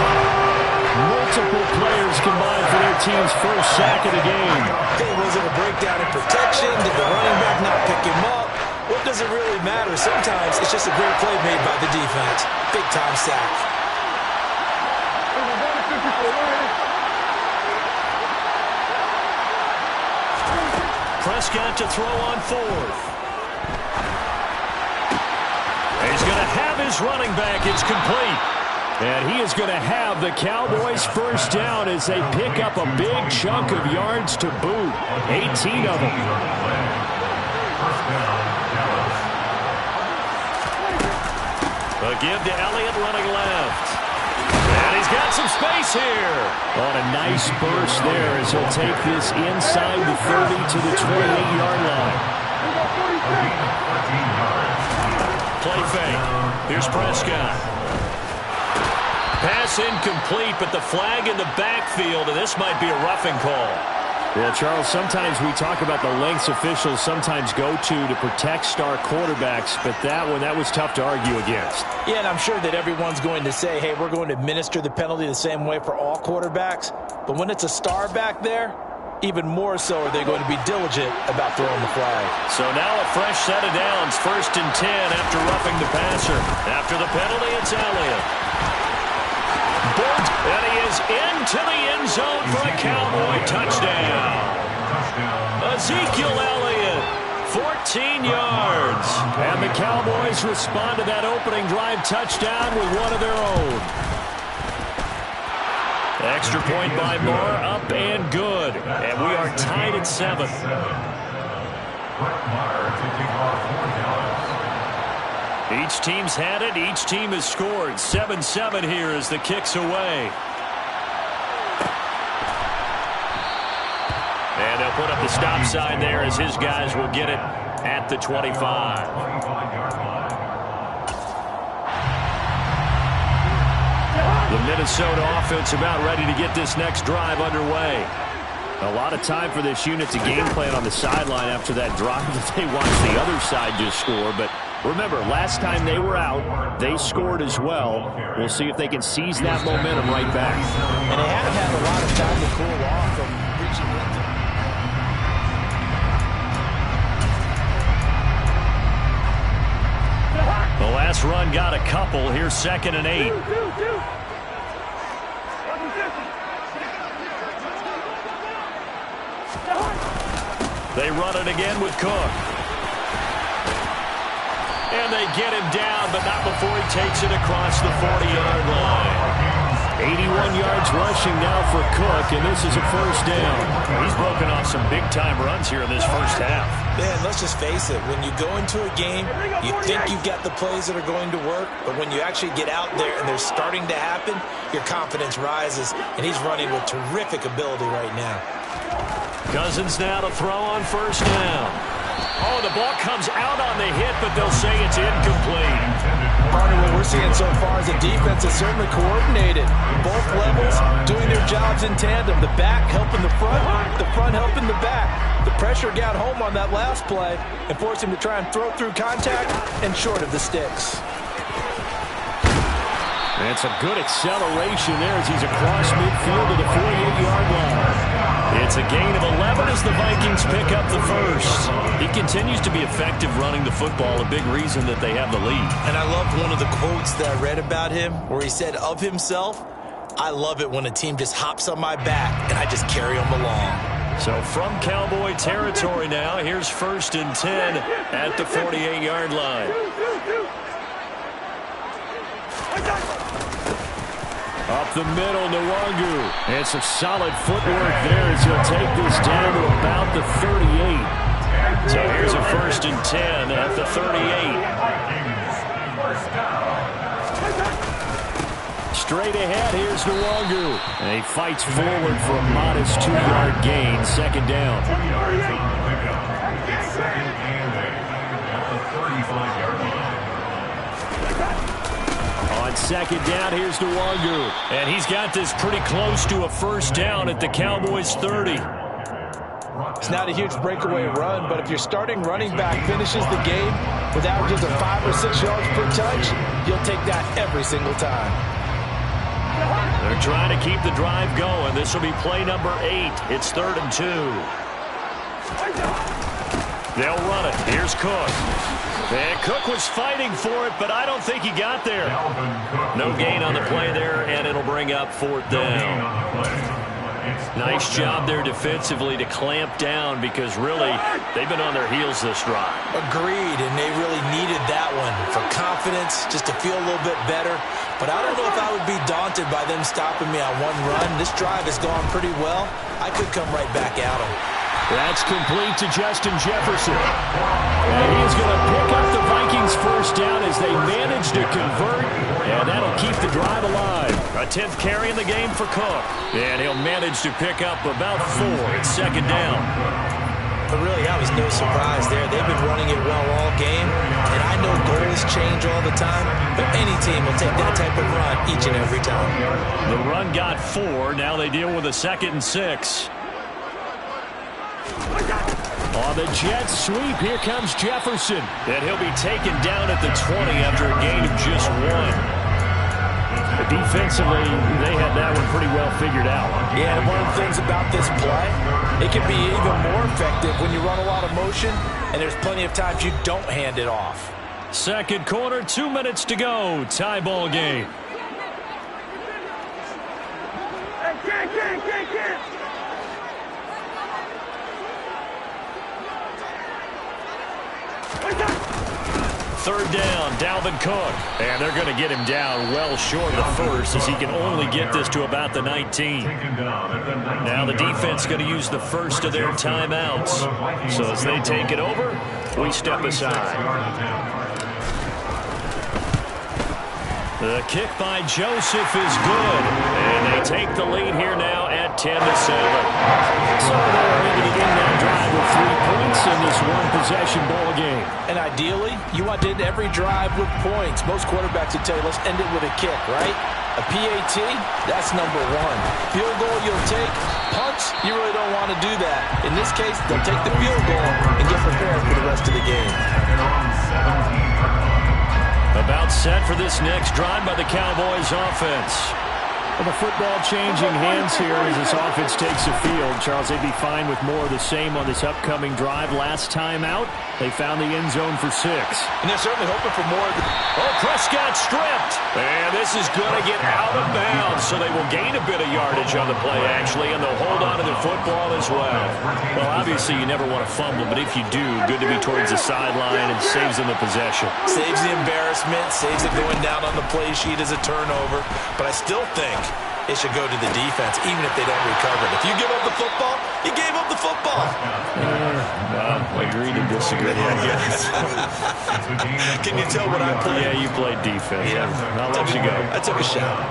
Multiple players combined for their team's first sack of the game. Hey, was it a breakdown in protection? Did the running back not pick him up? What does it really matter? Sometimes it's just a great play made by the defense. Big-time sack. Prescott to throw on 4th. He's going to have his running back. It's complete. And he is going to have the Cowboys first down as they pick up a big chunk of yards to boot. 18 of them. A give to Elliott running left. And he's got some space here. On a nice burst there as he'll take this inside the 30 to the 28-yard line. Play fake. Here's Prescott. Pass incomplete, but the flag in the backfield, and this might be a roughing call. Yeah, Charles, sometimes we talk about the lengths officials sometimes go to protect star quarterbacks, but that was tough to argue against. Yeah, and I'm sure that everyone's going to say, hey, we're going to administer the penalty the same way for all quarterbacks. But when it's a star back there, even more so are they going to be diligent about throwing the flag. So now a fresh set of downs, 1st and 10 after roughing the passer. After the penalty, it's Elliott. And he is into the end zone for a Cowboy touchdown. Ezekiel Elliott, 14 yards. And the Cowboys respond to that opening drive touchdown with one of their own. Extra point by Moore, up and good. And we are tied at 7. Each team's had it. Each team has scored. 7-7 here as the kick's away. And they'll put up the stop sign there as his guys will get it at the 25. The Minnesota offense about ready to get this next drive underway. A lot of time for this unit to game plan on the sideline after that drive that they watched the other side just score. But remember, last time they were out, they scored as well. We'll see if they can seize that momentum right back. And they haven't had a lot of time to cool off from reaching into. The last run got a couple. Here's 2nd and 8. They run it again with Cook. And they get him down, but not before he takes it across the 40-yard line. 81 yards rushing now for Cook, and this is a first down. He's broken off some big-time runs here in this first half. Man, let's just face it. When you go into a game, you think you've got the plays that are going to work, but when you actually get out there and they're starting to happen, your confidence rises, and he's running with terrific ability right now. Cousins now to throw on first down. Oh, the ball comes out on the hit, but they'll say it's incomplete. Part of what we're seeing so far is a defense that's certainly coordinated. Both levels doing their jobs in tandem. The back helping the front helping the back. The pressure got home on that last play and forced him to try and throw through contact and short of the sticks. And it's a good acceleration there as he's across midfield to the 48-yard line. It's a gain of 11 as the Vikings pick up the first. He continues to be effective running the football, a big reason that they have the lead. And I loved one of the quotes that I read about him where he said of himself, I love it when a team just hops on my back and I just carry them along. So from Cowboy territory now, here's 1st and 10 at the 48-yard line. Up the middle, Nwangu. And some solid footwork there as he'll take this down to about the 38. So here's a 1st and 10 at the 38. Straight ahead, here's Nwangu. And he fights forward for a modest 2-yard gain, 2nd down. 2nd and 8 at the 35-yard line. On 2nd down, here's Nwangu. And he's got this pretty close to a 1st down at the Cowboys' 30. It's not a huge breakaway run, but if your starting running back finishes the game with averages of 5 or 6 yards per touch, you'll take that every single time. They're trying to keep the drive going. This will be play number 8. It's 3rd and 2. They'll run it. Here's Cook. And Cook was fighting for it, but I don't think he got there. No gain on the play there, and it'll bring up 4th down. Nice job there defensively to clamp down because really they've been on their heels this drive. Agreed, and they really needed that one for confidence, just to feel a little bit better. But I don't know if I would be daunted by them stopping me on one run. This drive has gone pretty well. I could come right back at them. That's complete to Justin Jefferson. And he's going to pick up the Vikings' 1st down as they manage to convert, and that'll keep the drive alive. A 10th carry in the game for Cook. And he'll manage to pick up about 4. It's 2nd down. But really, that was no surprise there. They've been running it well all game, and I know goals change all the time, but any team will take that type of run each and every time. The run got 4. Now they deal with a 2nd and 6. On the Jets sweep, here comes Jefferson. And he'll be taken down at the 20 after a gain of just 1. Defensively, they had that one pretty well figured out. Yeah, and one of the things about this play, it can be even more effective when you run a lot of motion, and there's plenty of times you don't hand it off. 2nd quarter, 2 minutes to go. Tie ball game. Third down, Dalvin Cook. And they're going to get him down well short of the 1st as he can only get this to about the 19. Now the defense going to use the 1st of their timeouts. So as they take it over, we step aside. The kick by Joseph is good. And they take the lead here now at 10-7. So they're able to end that drive with 3 points in this one-possession ball game. And ideally, you want to end every drive with points. Most quarterbacks would tell you, let's end it with a kick, right? A PAT, that's number 1. Field goal you'll take. Punts, you really don't want to do that. In this case, they'll take the field goal and get prepared for the rest of the game. About set for this next drive by the Cowboys offense. Well, the football changing hands here as this offense takes the field. Charles, they'd be fine with more of the same on this upcoming drive. Last time out, they found the end zone for 6. And they're certainly hoping for more. Oh, Prescott stripped. And this is going to get out of bounds, so they will gain a bit of yardage on the play, actually, and they'll hold on to the football as well. Well, obviously, you never want to fumble, but if you do, good to be towards the sideline and saves them the possession. Saves the embarrassment, saves it going down on the play sheet as a turnover. But I still think it should go to the defense, even if they don't recover it. If you give up the football, you gave up the football. Agree to disagree, I guess. Can you tell what I played? Yeah, you played defense. Yeah. I'll let you go. I took a shot.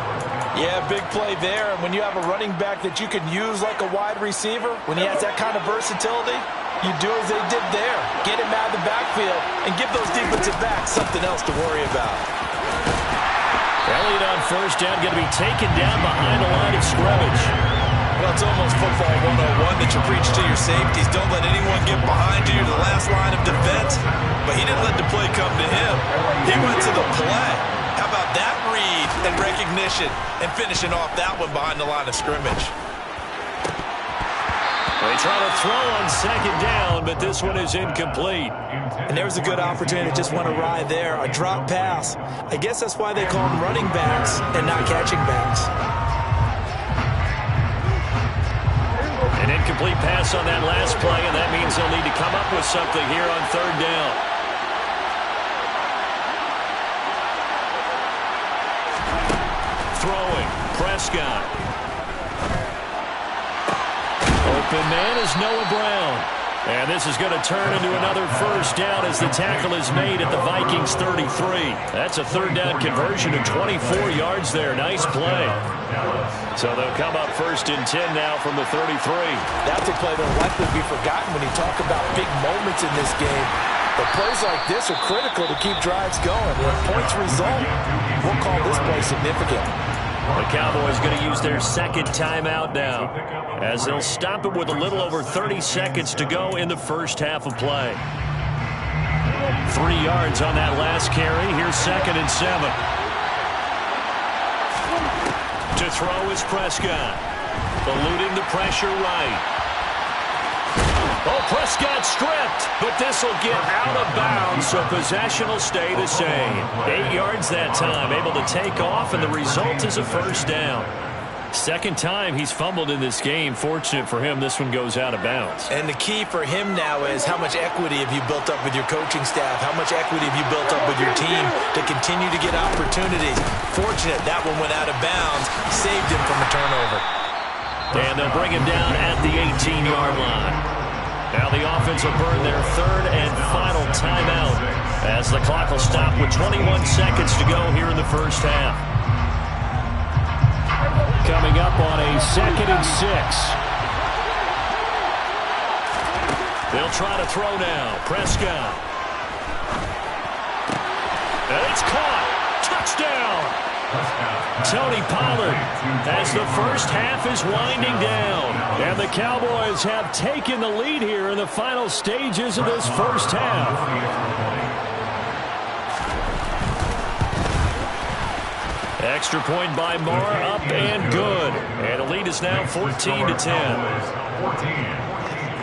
Yeah, big play there. And when you have a running back that you can use like a wide receiver, when he has that kind of versatility, you do as they did there. Get him out of the backfield and give those defensive backs something else to worry about. Elliott on 1st down, going to be taken down behind the line of scrimmage. Well, it's almost football 101 that you preach to your safeties. Don't let anyone get behind you. You're the last line of defense. But he didn't let the play come to him. He went to the play. How about that read and recognition and finishing off that one behind the line of scrimmage? They try to throw on 2nd down, but this one is incomplete. And there's a good opportunity to just want to ride there. A drop pass. I guess that's why they call them running backs and not catching backs. Incomplete pass on that last play, and that means they'll need to come up with something here on third down. Throwing, Prescott. Open man is Noah Brown. And this is going to turn into another first down as the tackle is made at the Vikings 33. That's a third down conversion of 24 yards there. Nice play. So they'll come up first and 10 now from the 33. That's a play that will likely be forgotten when you talk about big moments in this game. But plays like this are critical to keep drives going. When points result, we'll call this play significant. The Cowboys going to use their second timeout now, as they'll stop it with a little over 30 seconds to go in the first half of play. 3 yards on that last carry. Here's 2nd and 7. To throw is Prescott. Eluding the pressure right. Oh, Prescott stripped, but this will get out of bounds, so possession will stay the same. 8 yards that time, able to take off, and the result is a first down. Second time he's fumbled in this game. Fortunate for him, this one goes out of bounds. And the key for him now is how much equity have you built up with your coaching staff? How much equity have you built up with your team to continue to get opportunities? Fortunate that one went out of bounds, saved him from a turnover. And they'll bring him down at the 18-yard line. Now the offense will burn their third and final timeout as the clock will stop with 21 seconds to go here in the first half. Coming up on a 2nd and 6. They'll try to throw now. Prescott. And it's caught. Touchdown. Tony Pollard as the first half is winding down. And the Cowboys have taken the lead here in the final stages of this first half. Extra point by Marr, up and good. And the lead is now 14-10. 14,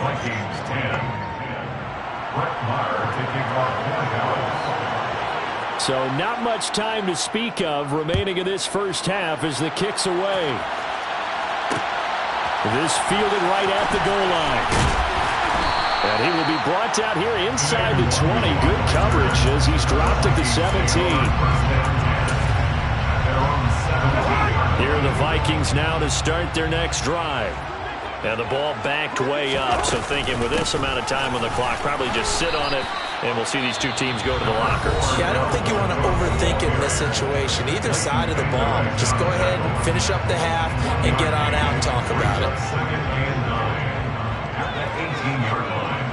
Vikings 10. Brett Maher taking off 1 out. So not much time to speak of remaining in this first half as the kick's away. This fielded right at the goal line. And he will be brought down here inside the 20. Good coverage as he's dropped at the 17. Here are the Vikings now to start their next drive. And the ball backed way up, so thinking with this amount of time on the clock, probably just sit on it, and we'll see these two teams go to the lockers. Yeah, I don't think you want to overthink it in this situation. Either side of the ball, just go ahead and finish up the half and get on out and talk about it. 2nd and 9 at the 18-yard line.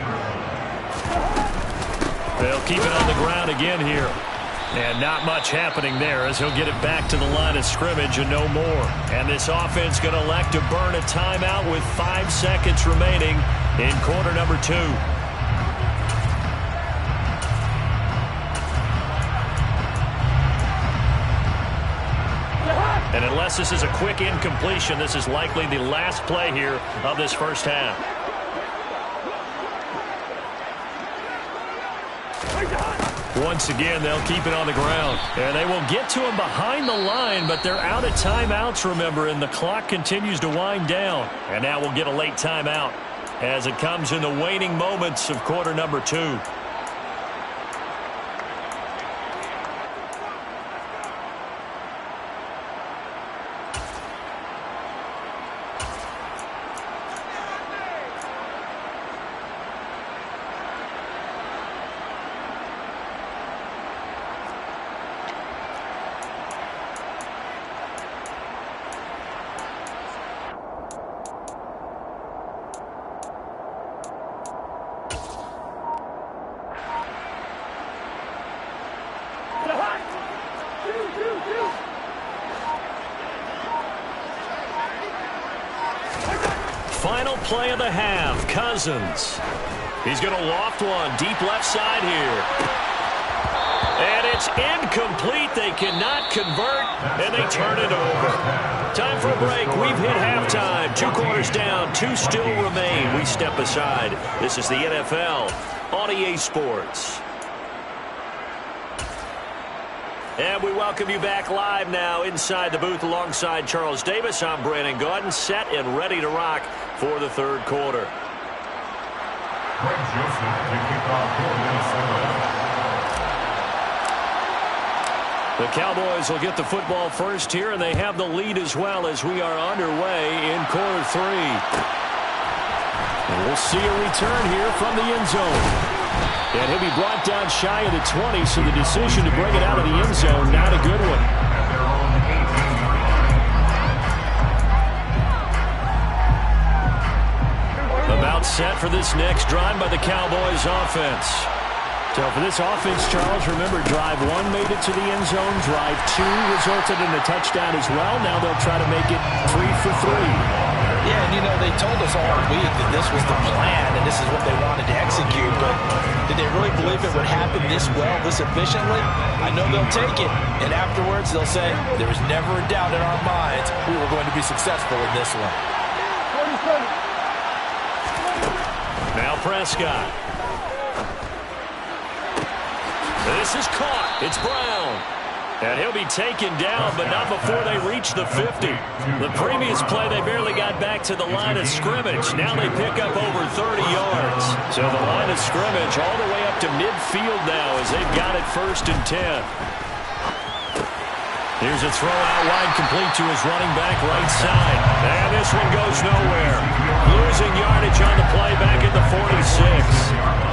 They'll keep it on the ground again here. And not much happening there as he'll get it back to the line of scrimmage and no more. And this offense going to elect to burn a timeout with 5 seconds remaining in quarter number 2. And unless this is a quick incompletion, this is likely the last play here of this first half. Once again, they'll keep it on the ground. And they will get to him behind the line, but they're out of timeouts, remember, and the clock continues to wind down. And now we'll get a late timeout as it comes in the waning moments of quarter number 2. Final play of the half, Cousins. He's going to loft one deep left side here. And it's incomplete. They cannot convert, and they turn it over. Time for a break. We've hit halftime. 2 quarters down, 2 still remain. We step aside. This is the NFL on EA Sports. And we welcome you back live now inside the booth alongside Charles Davis. I'm Brandon Gaudin, set and ready to rock for the third quarter. Greg Joseph to kick off for Minnesota. The Cowboys will get the football first here, and they have the lead as well as we are underway in quarter 3. And we'll see a return here from the end zone. And he'll be brought down shy of the 20, so the decision to bring it out of the end zone, not a good one. At their own 18-yard line. About set for this next drive by the Cowboys offense. So for this offense, Charles, remember, drive 1 made it to the end zone. Drive 2 resulted in a touchdown as well. Now they'll try to make it 3 for 3. Yeah, and they told us all week that this was the plan and this is what they wanted to execute, but did they really believe it would happen this well, this efficiently? I know they'll take it, and afterwards they'll say, there was never a doubt in our minds we were going to be successful in this one. Now Prescott. This is caught. It's Brown. And he'll be taken down, but not before they reach the 50. The previous play, they barely got back to the line of scrimmage. Now they pick up over 30 yards. So the line of scrimmage all the way up to midfield now as they've got it 1st and 10. Here's a throw out wide, complete to his running back right side. And this one goes nowhere. Losing yardage on the play back at the 46.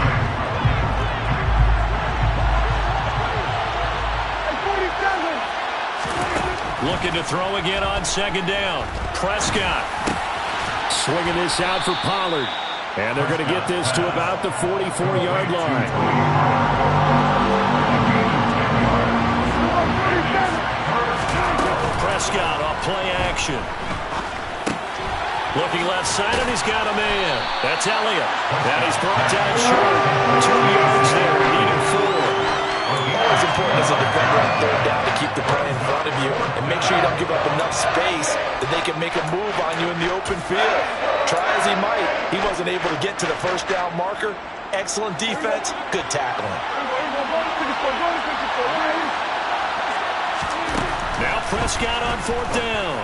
Looking to throw again on 2nd down. Prescott swinging this out for Pollard. And they're going to get this to about the 44-yard line. Prescott off play action. Looking left side, and he's got a man. That's Elliott. And he's brought down short. 2 yards there. He needed 4. Always important as a defender on 3rd down to keep the play in front of you and make sure you don't give up enough space that they can make a move on you in the open field. Try as he might, he wasn't able to get to the 1st down marker. Excellent defense, good tackling. Now Prescott on 4th down.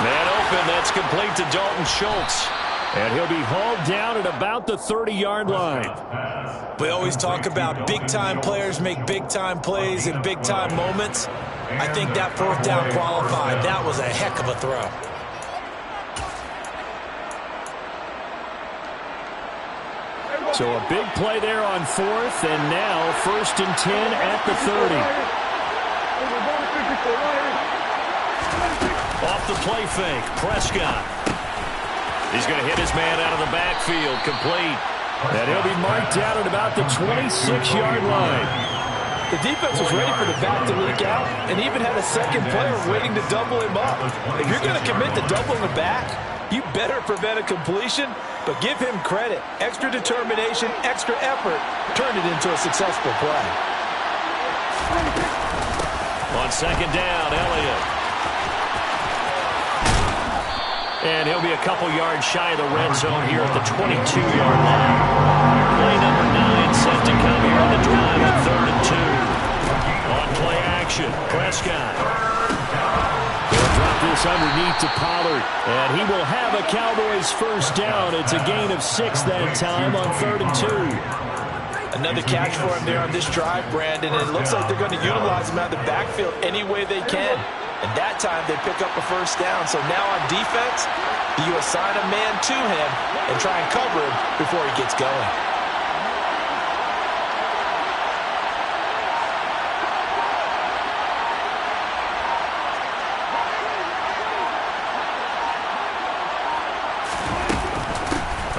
Man open, that's complete to Dalton Schultz. And he'll be hauled down at about the 30-yard line. We always talk about big-time players make big-time plays in big-time moments. I think that 4th down qualified. That was a heck of a throw. So a big play there on 4th, and now 1st and 10 at the 30. Off the play fake, Prescott. He's going to hit his man out of the backfield, complete. And he'll be marked down at about the 26-yard line. The defense was ready for the back to leak out and even had a 2nd player waiting to double him up. If you're going to commit to doubling the back, you better prevent a completion, but give him credit. Extra determination, extra effort, turned it into a successful play. On 2nd down, Elliott. And he'll be a couple yards shy of the red zone here at the 22-yard line. Play number 9 set to come here on the drive at 3rd and 2. On play action, Prescott. They'll drop this underneath to Pollard. And he will have a Cowboys 1st down. It's a gain of 6 that time on 3rd and 2. Another catch for him there on this drive, Brandon. And it looks like they're going to utilize him out of the backfield any way they can. And that time they pick up a 1st down. So now on defense, you assign a man to him and try and cover him before he gets going.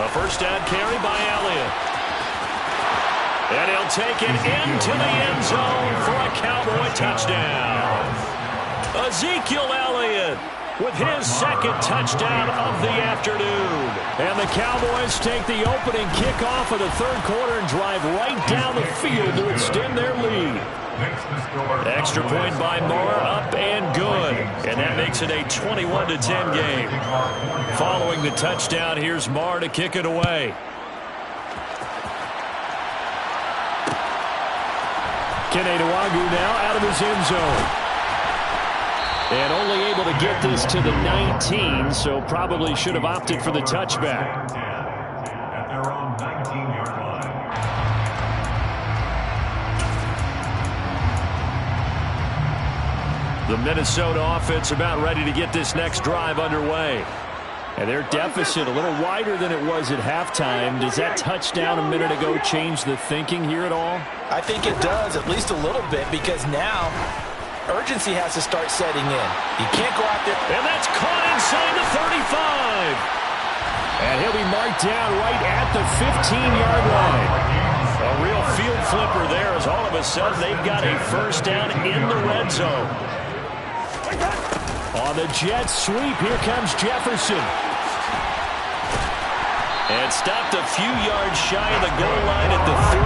A 1st down carry by Elliott. And he'll take it into the end zone for a Cowboy touchdown. Ezekiel Elliott with his 2nd touchdown of the afternoon. And the Cowboys take the opening kickoff of the 3rd quarter and drive right down the field to extend their lead. Extra point by Moore, up and good. And that makes it a 21-10 game. Following the touchdown, here's Moore to kick it away. Kene Nwangwu now out of his end zone. And only able to get this to the 19, so probably should have opted for the touchback. At their own 19-yard line. The Minnesota offense about ready to get this next drive underway. And their deficit a little wider than it was at halftime. Does that touchdown a minute ago change the thinking here at all? I think it does, at least a little bit, because now urgency has to start setting in. You can't go out there. And that's caught inside the 35. And he'll be marked down right at the 15-yard line. A real field flipper there as all of a sudden they've got a first down in the red zone. On the jet sweep, here comes Jefferson. And stopped a few yards shy of the goal line at the 3.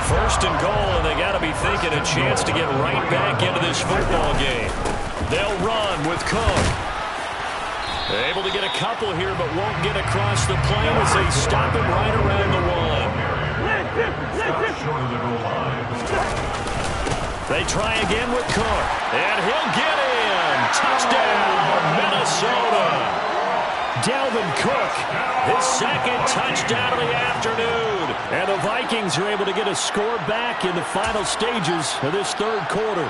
First and goal, and they got to be thinking a chance to get right back into this football game. They'll run with Cook. They're able to get a couple here, but won't get across the plane as they stop him right around the 1. Short of the goal line. They try again with Cook, and he'll get in. Touchdown, Minnesota. Dalvin Cook, his second touchdown of the afternoon. And the Vikings are able to get a score back in the final stages of this third quarter.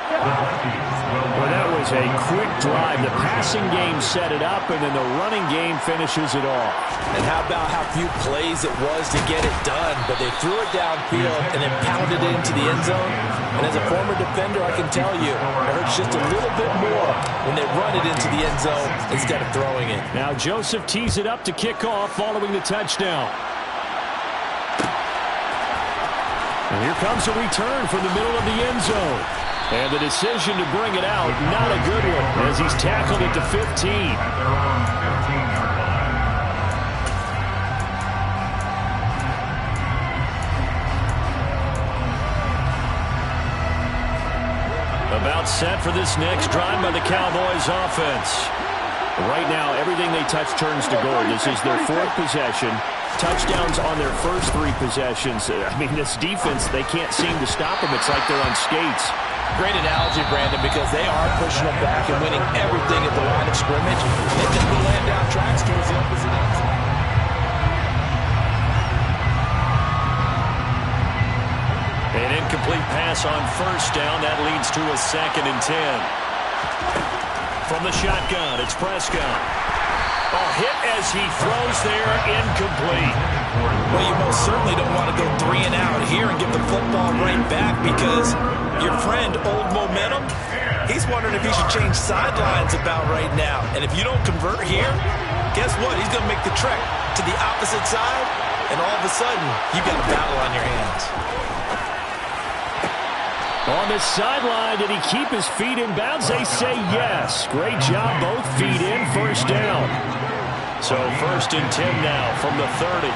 Well, that was a quick drive. The passing game set it up, and then the running game finishes it off. And how about how few plays it was to get it done, but they threw it downfield and then pounded it into the end zone. And as a former defender, I can tell you, it hurts just a little bit more when they run it into the end zone instead of throwing it. Now Joseph tees it up to kick off following the touchdown. And here comes a return from the middle of the end zone. And the decision to bring it out, not a good one, as he's tackled at the 15. At their own 15-yard line. About set for this next drive by the Cowboys offense. Right now, everything they touch turns to gold. This is their fourth possession. Touchdowns on their first 3 possessions. I mean, this defense, they can't seem to stop them. It's like they're on skates. Great analogy, Brandon, because they are pushing them back and winning everything at the line of scrimmage. They just be laying down tracks towards the opposite end zone. An incomplete pass on first down. That leads to a 2nd and 10. From the shotgun, it's Prescott. A hit as he throws there, incomplete. Well, you most certainly don't want to go 3 and out here and give the football right back because your friend, Old Momentum, he's wondering if he should change sidelines about right now. And if you don't convert here, guess what? He's going to make the trek to the opposite side, and all of a sudden, you've got a battle on your hands. On the sideline, did he keep his feet in bounds? They say yes. Great job, both feet in, first down. So 1st and 10 now from the 30.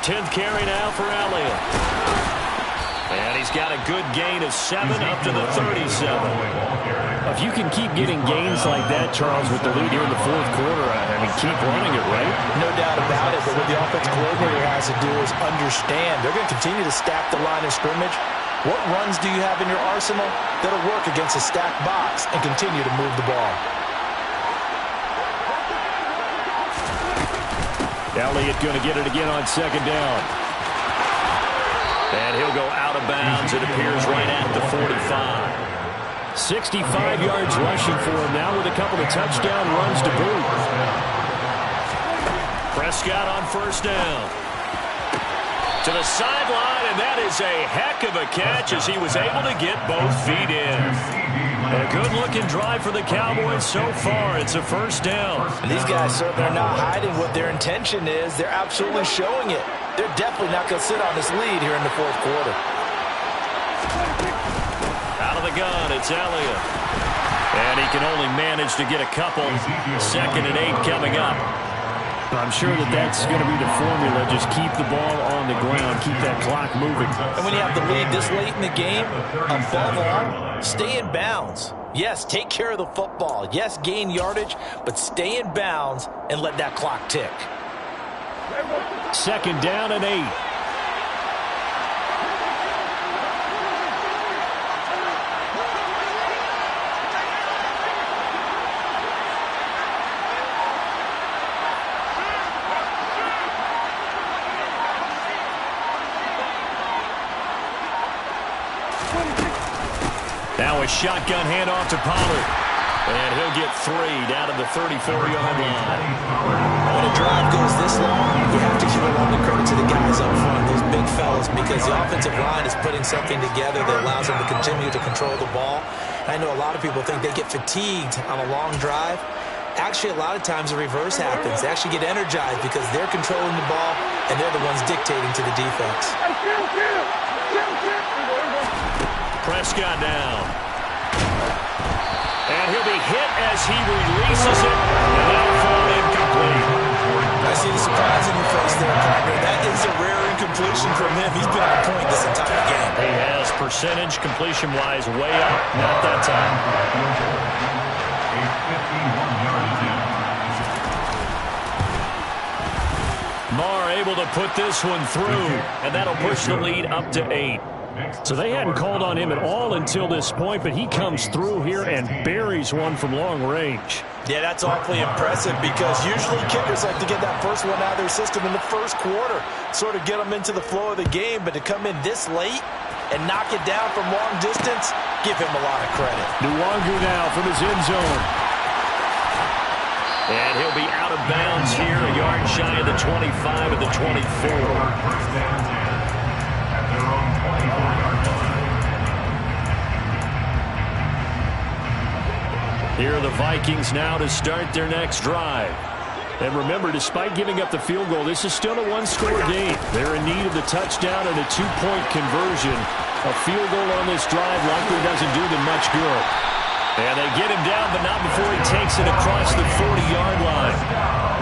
Tenth carry now for Elliott. And he's got a good gain of 7 up to the 37. If you can keep getting gains like that, Charles, with the lead here in the fourth quarter, I mean, keep running it, right? No doubt about it, but what the offensive coordinator has to do is understand they're going to continue to stack the line of scrimmage. What runs do you have in your arsenal that'll work against a stacked box and continue to move the ball? Elliott going to get it again on 2nd down. And he'll go out of bounds, it appears, right at the 45. 65 yards rushing for him now with a couple of touchdown runs to boot. Prescott on first down. To the sideline, and that is a heck of a catch as he was able to get both feet in. A good-looking drive for the Cowboys so far. It's a first down. And these guys certainly are not hiding what their intention is. They're absolutely showing it. They're definitely not going to sit on this lead here in the fourth quarter. Out of the gun, it's Elliott. And he can only manage to get a couple. 2nd and 8 coming up. I'm sure that that's going to be the formula. Just keep the ball on the ground, keep that clock moving. And when you have the lead this late in the game, above all, stay in bounds. Yes, take care of the football. Yes, gain yardage, but stay in bounds and let that clock tick. 2nd down and 8. Now a shotgun handoff to Pollard. And he'll get 3 down to the 34-yard line. When a drive goes this long, you have to give a lot of credit to the guys up front, those big fellas, because the offensive line is putting something together that allows them to continue to control the ball. I know a lot of people think they get fatigued on a long drive. Actually, a lot of times the reverse happens. They actually get energized because they're controlling the ball, and they're the ones dictating to the defense. Prescott down. And he'll be hit as he releases it, and that'll fall incomplete. I see the surprise in your face there, partner. That is a rare incompletion from him. He's been on point this entire game. He has percentage completion-wise way up. Not that time. Marr able to put this one through, and that'll push the lead up to 8. So they hadn't called on him at all until this point, but he comes through here and buries one from long range. Yeah, that's awfully impressive because usually kickers like to get that first one out of their system in the first quarter, sort of get them into the flow of the game, but to come in this late and knock it down from long distance, give him a lot of credit. Nwangu now from his end zone. And he'll be out of bounds here, a yard shy of the 25 of the 24. Here are the Vikings now to start their next drive. And remember, despite giving up the field goal, this is still a one-score game. They're in need of the touchdown and a 2-point conversion. A field goal on this drive likely doesn't do them much good. And they get him down, but not before he takes it across the 40-yard line.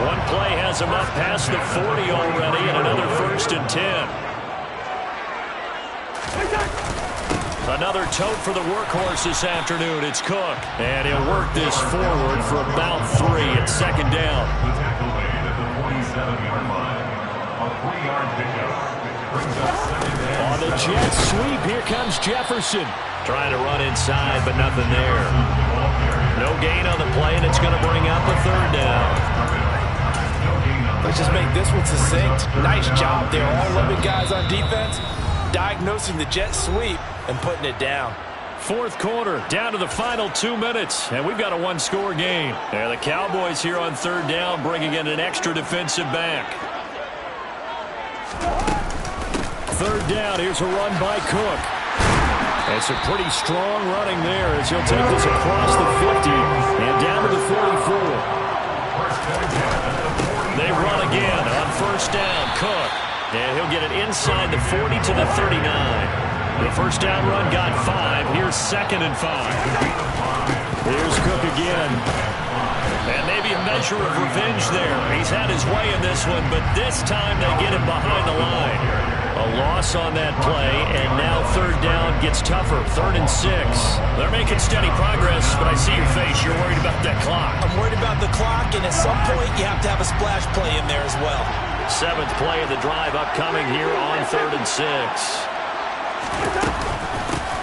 One play has him up past the 40 already, and another 1st and 10. Another tote for the workhorse this afternoon. It's Cook. And he'll work this forward for about 3 at 2nd down. He tackled at the 47-yard line. A 3-yard pickup. Brings up 2nd down. On the jet sweep, here comes Jefferson. Trying to run inside, but nothing there. No gain on the play, and it's going to bring up a 3rd down. Let's just make this one succinct. Nice job there. All 11 guys on defense diagnosing the jet sweep and putting it down. 4th quarter, down to the final 2 minutes, and we've got a one-score game. And the Cowboys here on 3rd down, bringing in an extra defensive back. 3rd down, here's a run by Cook. It's a pretty strong running there as he'll take this across the 50 and down to the 44. They run again on 1st down, Cook. And he'll get it inside the 40 to the 39. The 1st down run got 5. Here's 2nd and 5. Here's Cook again. And maybe a measure of revenge there. He's had his way in this one, but this time they get him behind the line. A loss on that play, and now 3rd down gets tougher. 3rd and 6. They're making steady progress, but I see your face. You're worried about that clock. I'm worried about the clock, and at some point you have to have a splash play in there as well. 7th play of the drive upcoming here on 3rd and 6.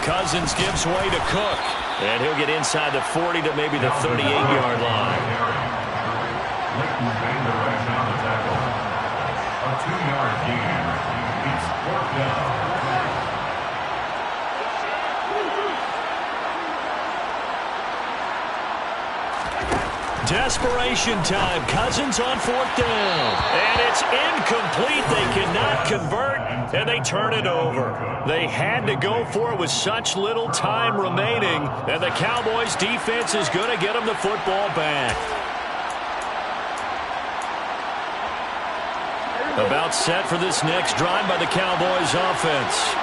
Cousins gives way to Cook. And he'll get inside the 40 to maybe the 38-yard line. A 2-yard gain. It's 4th down. Desperation time. Cousins on 4th down. And it's incomplete. They cannot convert, and they turn it over. They had to go for it with such little time remaining, and the Cowboys' defense is going to get them the football back. About set for this next drive by the Cowboys' offense.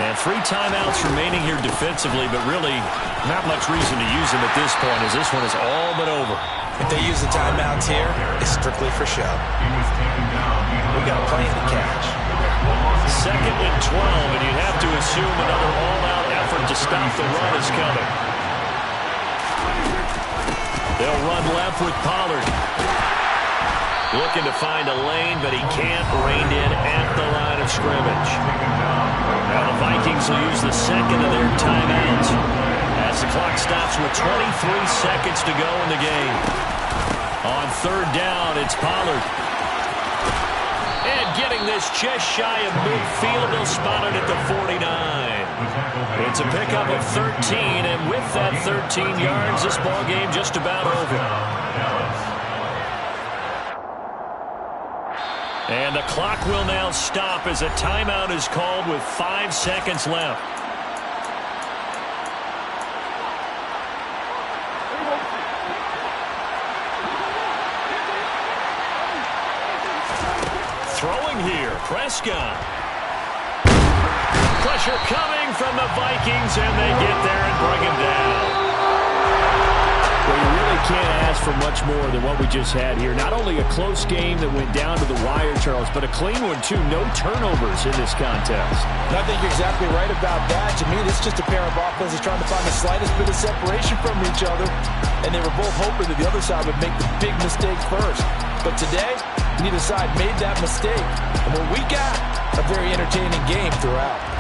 And 3 timeouts remaining here defensively, but really not much reason to use them at this point as this one is all but over. If they use the timeouts here, it's strictly for show. We've got a plane to catch. 2nd and 12, and you'd have to assume another all-out effort to stop the run is coming. They'll run left with Pollard. Looking to find a lane, but he can't. Reined in at the line of scrimmage. Now the Vikings will use the 2nd of their timeouts as the clock stops with 23 seconds to go in the game. On 3rd down, it's Pollard. And getting this just shy of midfield, they'll spot it at the 49. It's a pickup of 13, and with that 13 yards, this ball game just about over. And the clock will now stop as a timeout is called with 5 seconds left. Throwing here, Prescott. Pressure coming from the Vikings, and they get there and bring him down. Well, you really can't ask for much more than what we just had here. Not only a close game that went down to the wire, Charles, but a clean one, too. No turnovers in this contest. I think you're exactly right about that. To me, this is just a pair of offenses trying to find the slightest bit of separation from each other, and they were both hoping that the other side would make the big mistake first. But today, neither side made that mistake. And what we got, a very entertaining game throughout.